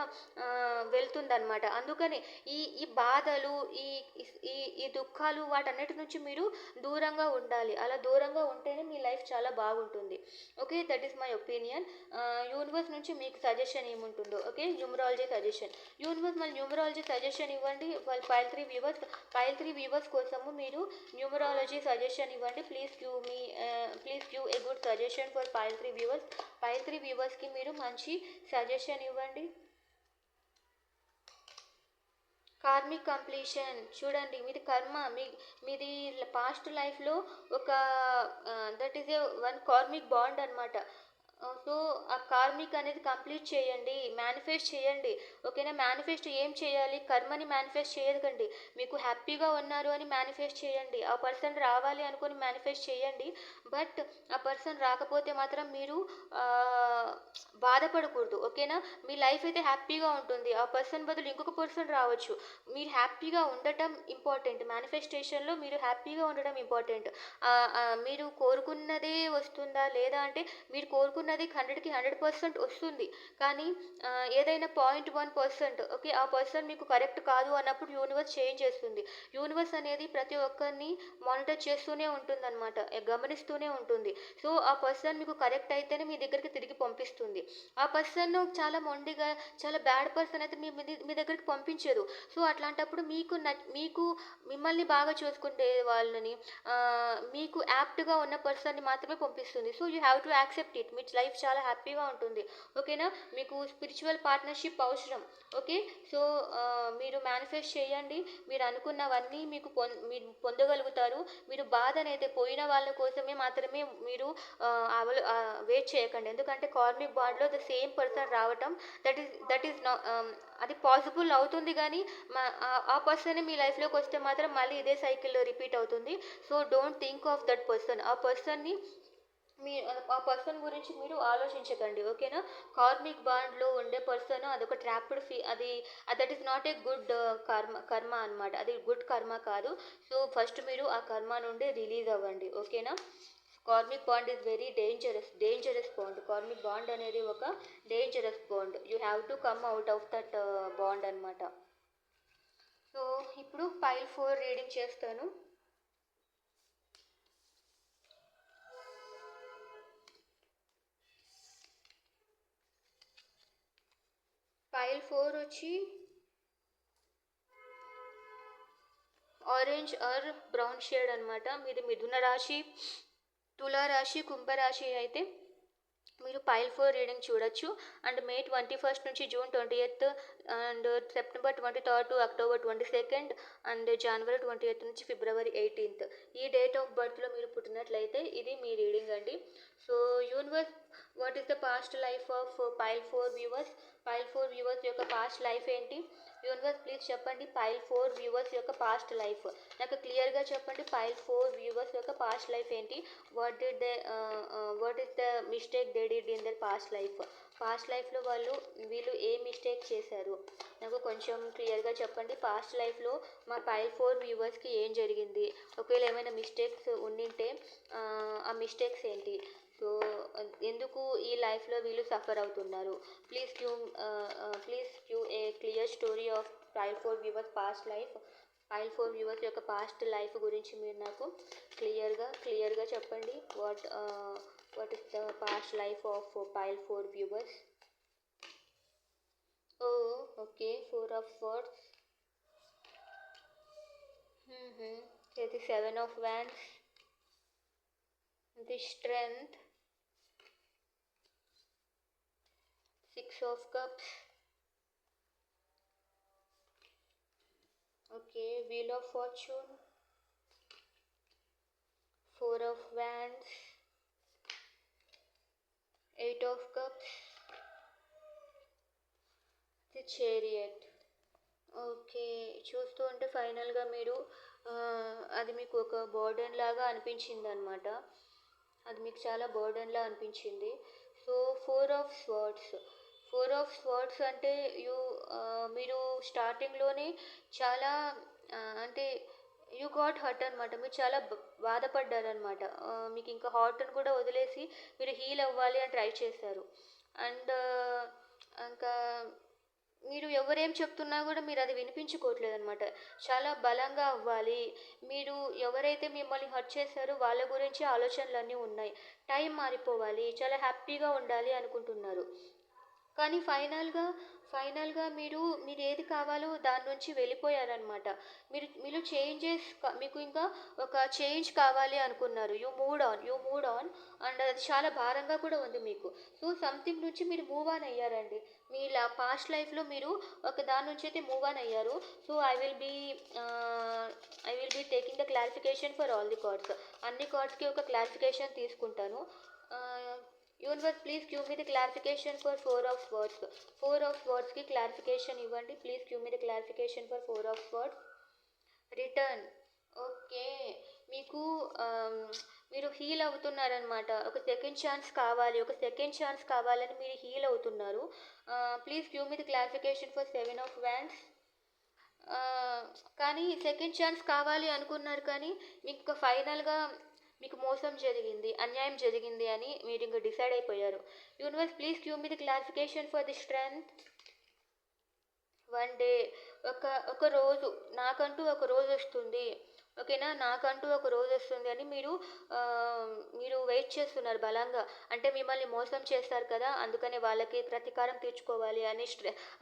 Speaker 1: వెళ్తుందన్నమాట. అందుకని ఈ ఈ బాధలు ఈ ఈ ఈ దుఃఖాలు వాటన్నిటి నుంచి మీరు దూరంగా ఉండాలి. అలా దూరంగా ఉంటేనే మీ లైఫ్ చాలా బాగుంటుంది. Okay. That is my opinion. Universe నుంచి మీకు సజెషన్ ఏముంటుందో. ఓకే. Numerology suggestion. యూనివర్స్ మళ్ళీ న్యూమరాలజీ సజెషన్ ఇవ్వండి. వాళ్ళు పైల్ 3 వ్యూవర్స్ కోసము మీరు న్యూమరాలజీ సజెషన్ ఇవ్వండి. Please give a good suggestion for pile 3 viewers. Pile 3 వ్యూవర్స్కి మీరు మంచి సజెషన్ ఇవ్వండి. కార్మిక్ కంప్లీషన్ చూడండి. మీది కర్మ. మీది పాస్ట్ లైఫ్లో ఒక that is a one karmic bond అనమాట. సో ఆ కార్మిక్ అనేది కంప్లీట్ చేయండి. మేనిఫెస్ట్ చేయండి. ఓకేనా. మేనిఫెస్ట్ ఏం చేయాలి? కర్మని మేనిఫెస్ట్ చేయకండి. మీకు హ్యాపీగా ఉన్నారు అని మేనిఫెస్ట్ చేయండి. ఆ పర్సన్ రావాలి అనుకుని మేనిఫెస్ట్ చేయండి. బట్ ఆ పర్సన్ రాకపోతే మాత్రం మీరు బాధపడకూడదు. ఓకేనా. మీ లైఫ్ అయితే హ్యాపీగా ఉంటుంది. ఆ పర్సన్ బదులు ఇంకొక పర్సన్ రావచ్చు. మీరు హ్యాపీగా ఉండటం ఇంపార్టెంట్. మేనిఫెస్టేషన్లో మీరు హ్యాపీగా ఉండడం ఇంపార్టెంట్. మీరు కోరుకున్నదే వస్తుందా లేదా అంటే మీరు కోరుకున్నది 100కి 100% వస్తుంది. కానీ ఏదైనా 0.1% ఓకే ఆ పర్సన్ మీకు కరెక్ట్ కాదు అన్నప్పుడు యూనివర్స్ చేంజ్ చేస్తుంది. యూనివర్స్ అనేది ప్రతి ఒక్కరిని మానిటర్ చేస్తూనే ఉంటుందన్నమాట. గమనిస్తూనే ఉంటుంది. సో ఆ పర్సన్ మీకు కరెక్ట్ అయితేనే మీ దగ్గరికి తిరిగి పంపిస్తుంది. ఆ పర్సన్ చాలా మొండిగా చాలా బ్యాడ్ పర్సన్ అయితే మీ దగ్గరికి పంపించదు. సో అట్లాంటప్పుడు మీకు మిమ్మల్ని బాగా చూసుకుంటే వాళ్ళని మీకు యాప్ట్గా ఉన్న పర్సన్ని మాత్రమే పంపిస్తుంది. So you have to accept it. Me life చాలా హ్యాపీగా ఉంటుంది. ఓకేనా. మీకు స్పిరిచువల్ పార్ట్నర్షిప్ అవసరం. ఓకే. సో మీరు మేనిఫెస్ట్ చేయండి. మీరు అనుకున్నవన్నీ మీరు పొందగలుగుతారు. మీరు బాధ అనేది పోయిన వాళ్ళ కోసమే మాత్రమే మీరు వెయిట్ చేయకండి. ఎందుకంటే కార్మిక్ బాండ్లో ద సేమ్ పర్సన్ రావటం దట్ ఈస్ అది పాసిబుల్ అవుతుంది. కానీ ఆ పర్సన్ మీ లైఫ్లోకి వస్తే మాత్రం మళ్ళీ ఇదే సైకిల్లో రిపీట్ అవుతుంది. So don't think of that person. ఆ పర్సన్ గురించి మీరు ఆలోచించకండి. ఓకేనా. కార్మిక్ బాండ్లో ఉండే పర్సన్ అదొక ట్రాప్డ్ అది that is not a good కర్మ అనమాట. అది గుడ్ కర్మ కాదు. సో ఫస్ట్ మీరు ఆ కర్మ నుండి రిలీజ్ అవ్వండి. ఓకేనా. Karmic bond is very dangerous bond. Karmic bond అనేది ఒక dangerous bond. You have to come out of that bond అనమాట. సో ఇప్పుడు పైల్ 4 రీడింగ్ చేస్తాను. పైల్ 4 వచ్చి ఆరెంజ్ ఆర్ బ్రౌన్ షేడ్ అనమాట. మీది మిథున రాశి, తులారాశి, కుంభరాశి అయితే మీరు పైల్ 4 రీడింగ్ చూడొచ్చు. అండ్ మే 21 నుంచి June 28 and September 23 to October 22 and జనవరి 28 నుంచి ఫిబ్రవరి 18 ఈ డేట్ ఆఫ్ బర్త్లో మీరు పుట్టినట్లయితే ఇది మీ రీడింగ్ అండి. So universe what is the past life of pile 4 viewers. Pile 4 viewers యొక్క పాస్ట్ లైఫ్ ఏంటి? యూనివర్స్ ప్లీజ్ చెప్పండి. పైల్ 4 వ్యూవర్స్ యొక్క పాస్ట్ లైఫ్ నాకు క్లియర్గా చెప్పండి. పైల్ 4 వ్యూవర్స్ యొక్క పాస్ట్ లైఫ్ ఏంటి? What is the mistake they did in their past life? Past లైఫ్లో వీళ్ళు ఏ మిస్టేక్ చేశారు నాకు కొంచెం క్లియర్గా చెప్పండి. పాస్ట్ లైఫ్లో మా పైల్ 4 వ్యూవర్స్కి ఏం జరిగింది, ఒకవేళ ఏమైనా మిస్టేక్స్ ఉండింటే ఆ మిస్టేక్స్ ఏంటి, సో ఎందుకు ఈ లైఫ్లో వీళ్ళు సఫర్ అవుతున్నారు. Please give a clear story of pile 4 viewers past life. Pile 4 viewers యొక్క పాస్ట్ లైఫ్ గురించి మీరు నాకు క్లియర్గా చెప్పండి. What is the past life of pile 4 viewers. Oh okay, 4 of swords. ఇది 7 of wands, the strength, 6 of cups. Okay, wheel of fortune, 4 of wands, 8 of cups, the chariot. Okay, చూస్తూ ఉంటే ఫైనల్గా మీరు అది మీకు ఒక బర్డెన్ లాగా అనిపించింది అనమాట. అది మీకు చాలా బర్డెన్లా అనిపించింది. సో 4 ఆఫ్ స్వర్డ్స్ అంటే మీరు స్టార్టింగ్లోనే చాలా అంటే యూ గాట్ హర్ట్ అనమాట. మీరు చాలా బాధపడ్డారనమాట. మీకు ఇంకా హార్ట్ని కూడా వదిలేసి మీరు హీల్ అవ్వాలి అని ట్రై చేశారు. అండ్ ఇంకా మీరు ఎవరేం చెప్తున్నా కూడా మీరు అది వినిపించుకోవట్లేదు అనమాట. చాలా బలంగా అవ్వాలి. మీరు ఎవరైతే మిమ్మల్ని హర్ట్ చేశారో వాళ్ళ గురించి ఆలోచనలన్నీ ఉన్నాయి. టైం మారిపోవాలి, చాలా హ్యాపీగా ఉండాలి అనుకుంటున్నారు. కానీ ఫైనల్గా మీరు ఏది కావాలో దాని నుంచి వెళ్ళిపోయారనమాట. మీరు మీకు ఇంకా ఒక చేంజ్ కావాలి అనుకున్నారు. యూ మూడ్ ఆన్ అండ్ అది చాలా భారంగా కూడా ఉంది మీకు. సో సంథింగ్ నుంచి మీరు మూవ్ ఆన్ అయ్యారండి. మీ పాస్ట్ లైఫ్లో మీరు ఒక దాని నుంచి అయితే మూవ్ ఆన్ అయ్యారు. So I will be taking the clarification for all the cards. అన్ని కార్డ్స్కి ఒక క్లారిఫికేషన్ తీసుకుంటాను. Universe please give me the clarification for 4 of swords. 4 of స్వర్డ్స్కి క్లారిఫికేషన్ ఇవ్వండి. Please give me the clarification for 4 of swords. Return. Okay, మీకు మీరు heal అవుతున్నారనమాట. ఒక second chance కావాలని మీరు హీల్ అవుతున్నారు. Please give me the clarification for 7 of wands. కానీ second chance కావాలి అనుకున్నారు, కానీ మీకు ఫైనల్గా మీకు మోసం జరిగింది, అన్యాయం జరిగింది అని మీరు ఇంకా డిసైడ్ అయిపోయారు. Universe please give me the clarification for the strength. 1 day, ఒక రోజు, నాకంటూ ఒక రోజు వస్తుంది, ఓకేనా, నాకంటూ ఒక రోజు వస్తుంది అని మీరు వెయిట్ చేస్తున్నారు బలంగా. అంటే మిమ్మల్ని మోసం చేస్తారు కదా, అందుకని వాళ్ళకి ప్రతీకారం తీర్చుకోవాలి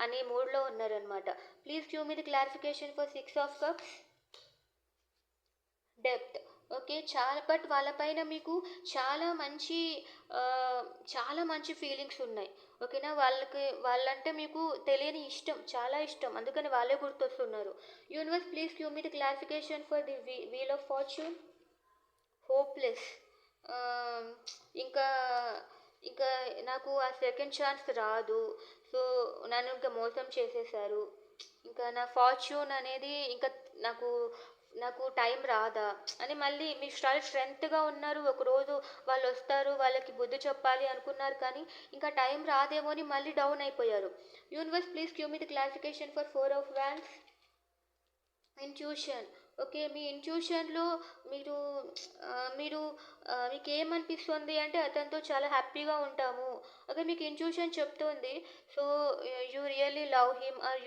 Speaker 1: అని మూడ్లో ఉన్నారనమాట. Please give me the clarification for 6 of cups. Depth. Okay, but వాళ్ళపైన మీకు చాలా మంచి ఫీలింగ్స్ ఉన్నాయి, ఓకేనా. వాళ్ళంటే మీకు తెలియని ఇష్టం, చాలా ఇష్టం, అందుకని వాళ్ళే గుర్తొస్తున్నారు. Universe please give me the clarification for the wheel of fortune. Hopeless. ఇంకా ఇంకా నాకు ఆ సెకండ్ ఛాన్స్ రాదు, సో నన్ను ఇంకా మోసం చేసేసారు, ఇంకా నా ఫార్చ్యూన్ అనేది ఇంకా నాకు టైం రాదా అని మళ్ళీ మీరు చాలా స్ట్రెంగ్త్గా ఉన్నారు. ఒకరోజు వాళ్ళు వస్తారు, వాళ్ళకి బుద్ధి చెప్పాలి అనుకున్నారు, కానీ ఇంకా టైం రాదేమో అని మళ్ళీ డౌన్ అయిపోయారు. Universe please give me the clarification for 4 of wands. Intuition. Okay, మీ ఇంట్యూషన్లో మీకు ఏమనిపిస్తుంది అంటే అతనితో చాలా హ్యాపీగా ఉంటాము, ఓకే, మీకు ఇంట్యూషన్ చెప్తుంది. So you really love him or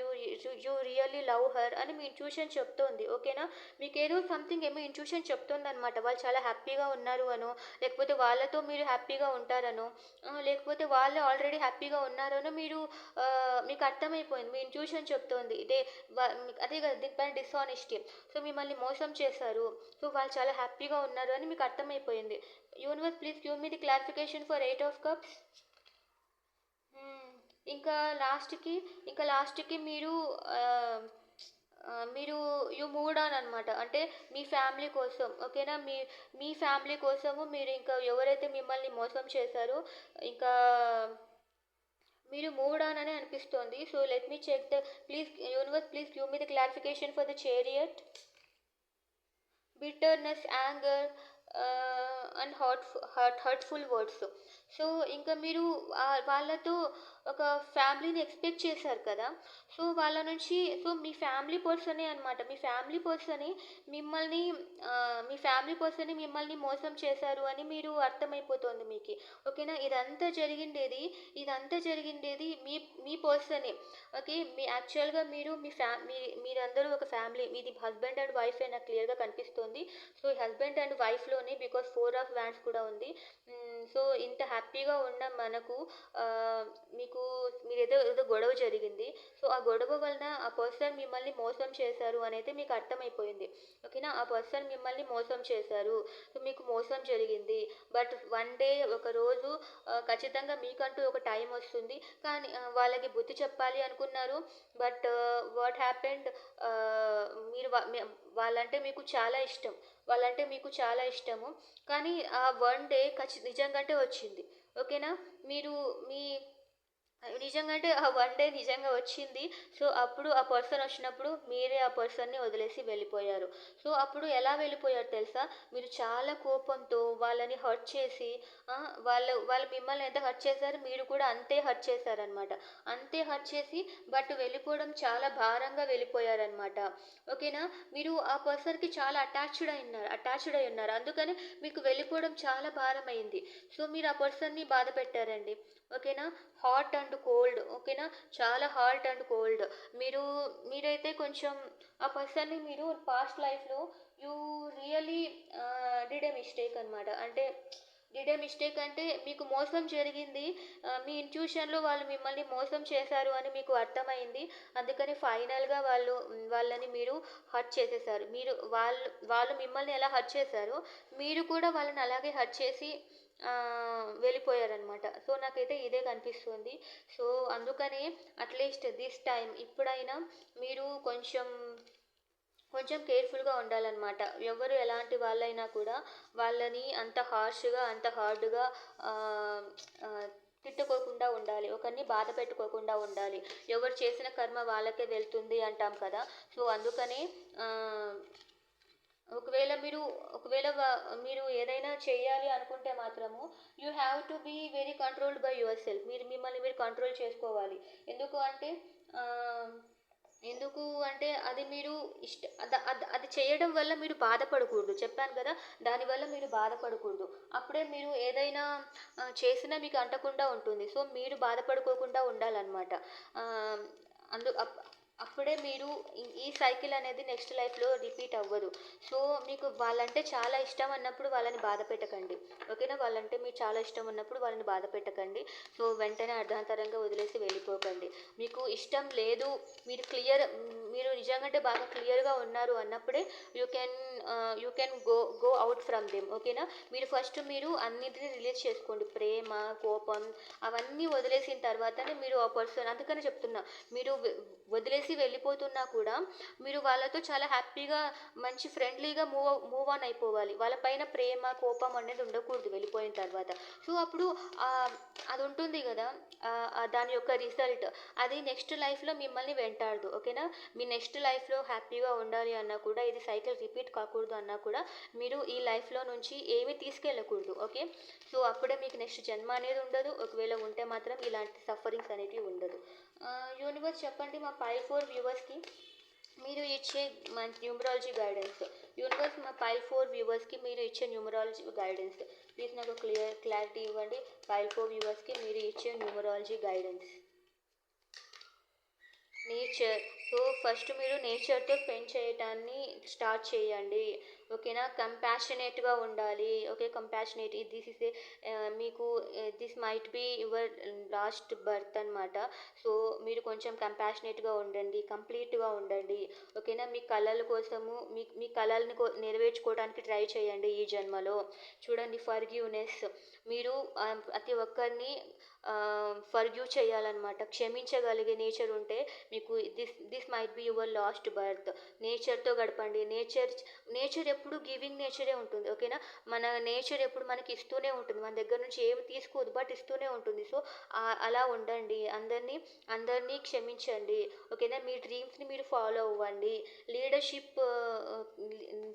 Speaker 1: you really love her అని మీ ఇంట్యూషన్ చెప్తోంది, ఓకేనా. మీకు ఏదో సంథింగ్ ఏమో ఇంట్యూషన్ చెప్తుంది అనమాట. వాళ్ళు చాలా హ్యాపీగా ఉన్నారు అనో, లేకపోతే వాళ్ళతో మీరు హ్యాపీగా ఉంటారనో, లేకపోతే వాళ్ళు ఆల్రెడీ హ్యాపీగా ఉన్నారనో మీకు అర్థమైపోయింది. మీ ఇంట్యూషన్ చెప్తోంది అదే కదా, దీనిపైన డిస్ఆనెస్టీ. సో మిమ్మల్ని మోసం చేశారు, సో వాళ్ళు చాలా హ్యాపీగా ఉన్నారు అని మీకు అర్థమైపోయింది. Universe please give me the clarification for 8 of cups. ఇంకా లాస్ట్కి మీరు యూ మూడ్ ఆన్ అనమాట. అంటే మీ ఫ్యామిలీ కోసం, ఓకేనా, మీ ఫ్యామిలీ కోసము మీరు ఇంకా ఎవరైతే మిమ్మల్ని మోసం చేశారో ఇంకా మీరు మూడ్ ఆన్ అని అనిపిస్తోంది. So let me check universe please give me the clarification for the chariot. Bitterness, anger, and hurtful words. So ఇంకా మీరు వాళ్ళతో ఒక ఫ్యామిలీని ఎక్స్పెక్ట్ చేశారు కదా. సో వాళ్ళ నుంచి మీ ఫ్యామిలీ పర్సనే అనమాట. మిమ్మల్ని మిమ్మల్ని మోసం చేశారు అని మీరు అర్థమైపోతుంది మీకు. ఓకేనా. ఇదంతా జరిగిండేది మీ మీ పర్సనే. ఓకే. మీ యాక్చువల్గా మీరందరూ ఒక ఫ్యామిలీ. మీది హస్బెండ్ అండ్ వైఫే నాకు క్లియర్గా కనిపిస్తుంది. సో హస్బెండ్ అండ్ వైఫ్లోనే బికాస్ 4 ఆఫ్ వ్యాండ్స్ కూడా ఉంది. సో ఇంత హ్యాపీగా ఉన్న మనకు మీకు మీరేదో ఏదో గొడవ జరిగింది. సో ఆ గొడవ వలన ఆ పర్సన్ మిమ్మల్ని మోసం చేశారు అనేది మీకు అర్థమైపోయింది. ఓకేనా. ఆ పర్సన్ మిమ్మల్ని మోసం చేశారు. సో మీకు మోసం జరిగింది. బట్ వన్ డే ఒకరోజు ఖచ్చితంగా మీకంటూ ఒక టైం వస్తుంది. కానీ వాళ్ళకి బుద్ధి చెప్పాలి అనుకున్నారు. బట్ వాట్ హ్యాపెండ్, మీరు వాళ్ళంటే మీకు చాలా ఇష్టము. కానీ ఆ వన్ డే నిజంగానే వచ్చింది. ఓకేనా. మీరు మీ నిజంగంటే ఆ వన్ డే నిజంగా వచ్చింది. సో అప్పుడు ఆ పర్సన్ వచ్చినప్పుడు మీరే ఆ పర్సన్‌ని వదిలేసి వెళ్ళిపోయారు. సో అప్పుడు ఎలా వెళ్ళిపోయారో తెలుసా? మీరు చాలా కోపంతో వాళ్ళని హర్ట్ చేసి, వాళ్ళు మిమ్మల్ని ఎంత హర్ట్ చేశారో మీరు కూడా అంతే హర్ట్ చేశారనమాట. అంతే హర్ట్ చేసి బట్ వెళ్ళిపోవడం చాలా భారంగా వెళ్ళిపోయారనమాట. ఓకేనా. మీరు ఆ పర్సన్‌కి చాలా అటాచ్డ్ అయి ఉన్నారు. అందుకని మీకు వెళ్ళిపోవడం చాలా భారమైంది. సో మీరు ఆ పర్సన్‌ని బాధ పెట్టారండి. ఓకేనా. Hot and cold. ఓకేనా. చాలా హాట్ అండ్ కోల్డ్. మీరైతే కొంచెం ఆ పర్సన్‌ని మీరు పాస్ట్ లైఫ్‌లో you really did a mistake అనమాట. అంటే మీకు మోసం జరిగింది. మీ ఇంట్యూషన్‌లో వాళ్ళు మిమ్మల్ని మోసం చేశారు అని మీకు అర్థమైంది. అందుకని ఫైనల్‌గా వాళ్ళని మీరు హర్ట్ చేసేసారు. వాళ్ళు మిమ్మల్ని ఎలా హర్ట్ చేశారో మీరు కూడా వాళ్ళని అలాగే హర్ట్ చేసి వెళ్ళిపోయారనమాట. సో నాకైతే ఇదే కనిపిస్తుంది. సో అందుకనే అట్‌లీస్ట్ దిస్ టైమ్ ఇప్పుడైనా మీరు కొంచెం కేర్‌ఫుల్‌గా ఉండాలనమాట. ఎవరు ఎలాంటి వాళ్ళైనా కూడా వాళ్ళని అంత హార్ష్‌గా, అంత హార్డ్‌గా ఆహ్, ఆహ్, తిట్టుకోకుండా ఉండాలి. ఒకరిని బాధ పెట్టుకోకుండా ఉండాలి. ఎవరు చేసిన కర్మ వాళ్ళకే వెళ్తుంది అంటాం కదా. సో అందుకనే ఆహ్, ఒకవేళ మీరు ఒకవేళ మీరు ఏదైనా చేయాలి అనుకుంటే మాత్రము you have to be very controlled by your self. మిమ్మల్ని మీరు కంట్రోల్ చేసుకోవాలి. ఎందుకు అంటే ఆహ్, ఎందుకు అంటే అది మీరు అది చేయడం వల్ల మీరు బాధపడకూడదు. చెప్పాను కదా. దానివల్ల మీరు బాధపడకూడదు. అప్పుడే మీరు ఏదైనా చేసినా మీకు అంటకుండా ఉంటుంది. సో మీరు బాధపడుకోకుండా ఉండాలన్నమాట. ఆహ్, అందు అప్ అప్పుడే మీరు ఈ సైకిల్ అనేది నెక్స్ట్ లైఫ్‌లో రిపీట్ అవ్వదు. సో మీకు వాళ్ళంటే చాలా ఇష్టం అన్నప్పుడు వాళ్ళని బాధ పెట్టకండి. ఓకేనా. వాళ్ళంటే మీకు చాలా ఇష్టం ఉన్నప్పుడు వాళ్ళని బాధ పెట్టకండి. సో వెంటనే అర్ధాంతరంగా వదిలేసి వెళ్ళిపోకండి. మీకు ఇష్టం లేదు, మీరు నిజంగంటే బాగా క్లియర్‌గా ఉన్నారు అన్నప్పుడే you can go out from them. ఓకేనా. మీరు అన్నిటిని రిలీజ్ చేసుకోండి. ప్రేమ, కోపం అవన్నీ వదిలేసిన తర్వాతనే మీరు ఆ పర్సన్. అందుకనే చెప్తున్నా. మీరు వదిలేసి వెళ్ళిపోతున్నా కూడా మీరు వాళ్ళతో చాలా హ్యాపీగా మంచి ఫ్రెండ్లీగా మూవ్ ఆన్ అయిపోవాలి. వాళ్ళ పైన ప్రేమ, కోపం అనేది ఉండకూడదు వెళ్ళిపోయిన తర్వాత. సో అప్పుడు అది ఉంటుంది కదా. దాని యొక్క రిజల్ట్ అది నెక్స్ట్ లైఫ్‌లో మిమ్మల్ని వెంటాడదు. ఓకేనా. మీ నెక్స్ట్ లైఫ్‌లో హ్యాపీగా ఉండాలి అన్నా కూడా, ఇది సైకిల్ రిపీట్ కాకూడదు అన్నా కూడా మీరు ఈ లైఫ్‌లో నుంచి ఏమీ తీసుకెళ్ళకూడదు. ఓకే. సో అప్పుడే మీకు నెక్స్ట్ జన్మ అనేది ఉండదు. ఒకవేళ ఉంటే మాత్రం ఇలాంటి సఫరింగ్స్ అనేటివి ఉండదు. యూనివర్స్ చెప్పండి మా పైల్ 4 వ్యూవర్స్‌కి మీరు ఇచ్చే న్యూమరాలజీ గైడెన్స్. యూనివర్స్ మా పైల్ 4 వ్యూవర్స్‌కి మీరు ఇచ్చే న్యూమరాలజీ గైడెన్స్. ప్లీజ్ నాకు క్లారిటీ ఇవ్వండి. పైల్ 4 వ్యూవర్స్‌కి మీరు ఇచ్చే numerology guidance. Nature. So first మీరు నేచర్తో స్పెండ్ చేయటాన్ని స్టార్ట్ చేయండి. ఓకేనా. కంపాషనేట్గా ఉండాలి. Okay. Compassionate this is a మీకు this might be your last birth అనమాట. సో మీరు కొంచెం కంపాషనేట్గా ఉండండి. కంప్లీట్గా ఉండండి. ఓకేనా. మీ కళల కోసము మీ కళల్ని నెరవేర్చుకోవడానికి ట్రై చేయండి ఈ జన్మలో. చూడండి ఫర్గివ్నెస్. మీరు ప్రతి ఒక్కరిని ఫర్గివ్ చేయాలన్నమాట. క్షమించగలిగే నేచర్ ఉంటే మీకు this might be your last birth. నేచర్తో గడపండి. నేచర్ ఎప్పుడు గివింగ్ నేచరే ఉంటుంది. ఓకేనా? మన నేచర్ ఎప్పుడు మనకి ఇస్తూనే ఉంటుంది. మన దగ్గర నుంచి ఏమి తీసుకోదు, బట్ ఇస్తూనే ఉంటుంది. సో, అలా ఉండండి. అందరినీ క్షమించండి. ఓకేనా? మీ డ్రీమ్స్‌ని మీరు ఫాలో అవ్వండి. లీడర్‌షిప్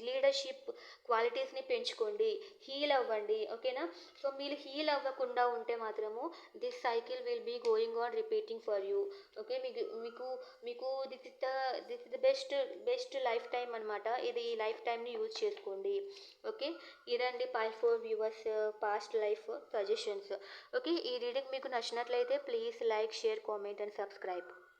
Speaker 1: లీడర్‌షిప్ క్వాలిటీస్‌ని పెంచుకోండి. హీల్ అవ్వండి. ఓకేనా? సో, మీరు హీల్ అవ్వకుండా ఉంటే మాత్రము this cycle will be going on repeating for you. Okay? మీకు మీకు this is the best lifetime అనమాట. ఇది ఈ లైఫ్ టైంని యూజ్ చేసుకోండి. ఓకే? ఇదండి pile for viewers past life suggestions. Okay? ఈ రీడింగ్ మీకు నచ్చినట్లయితే please like, share, comment and subscribe.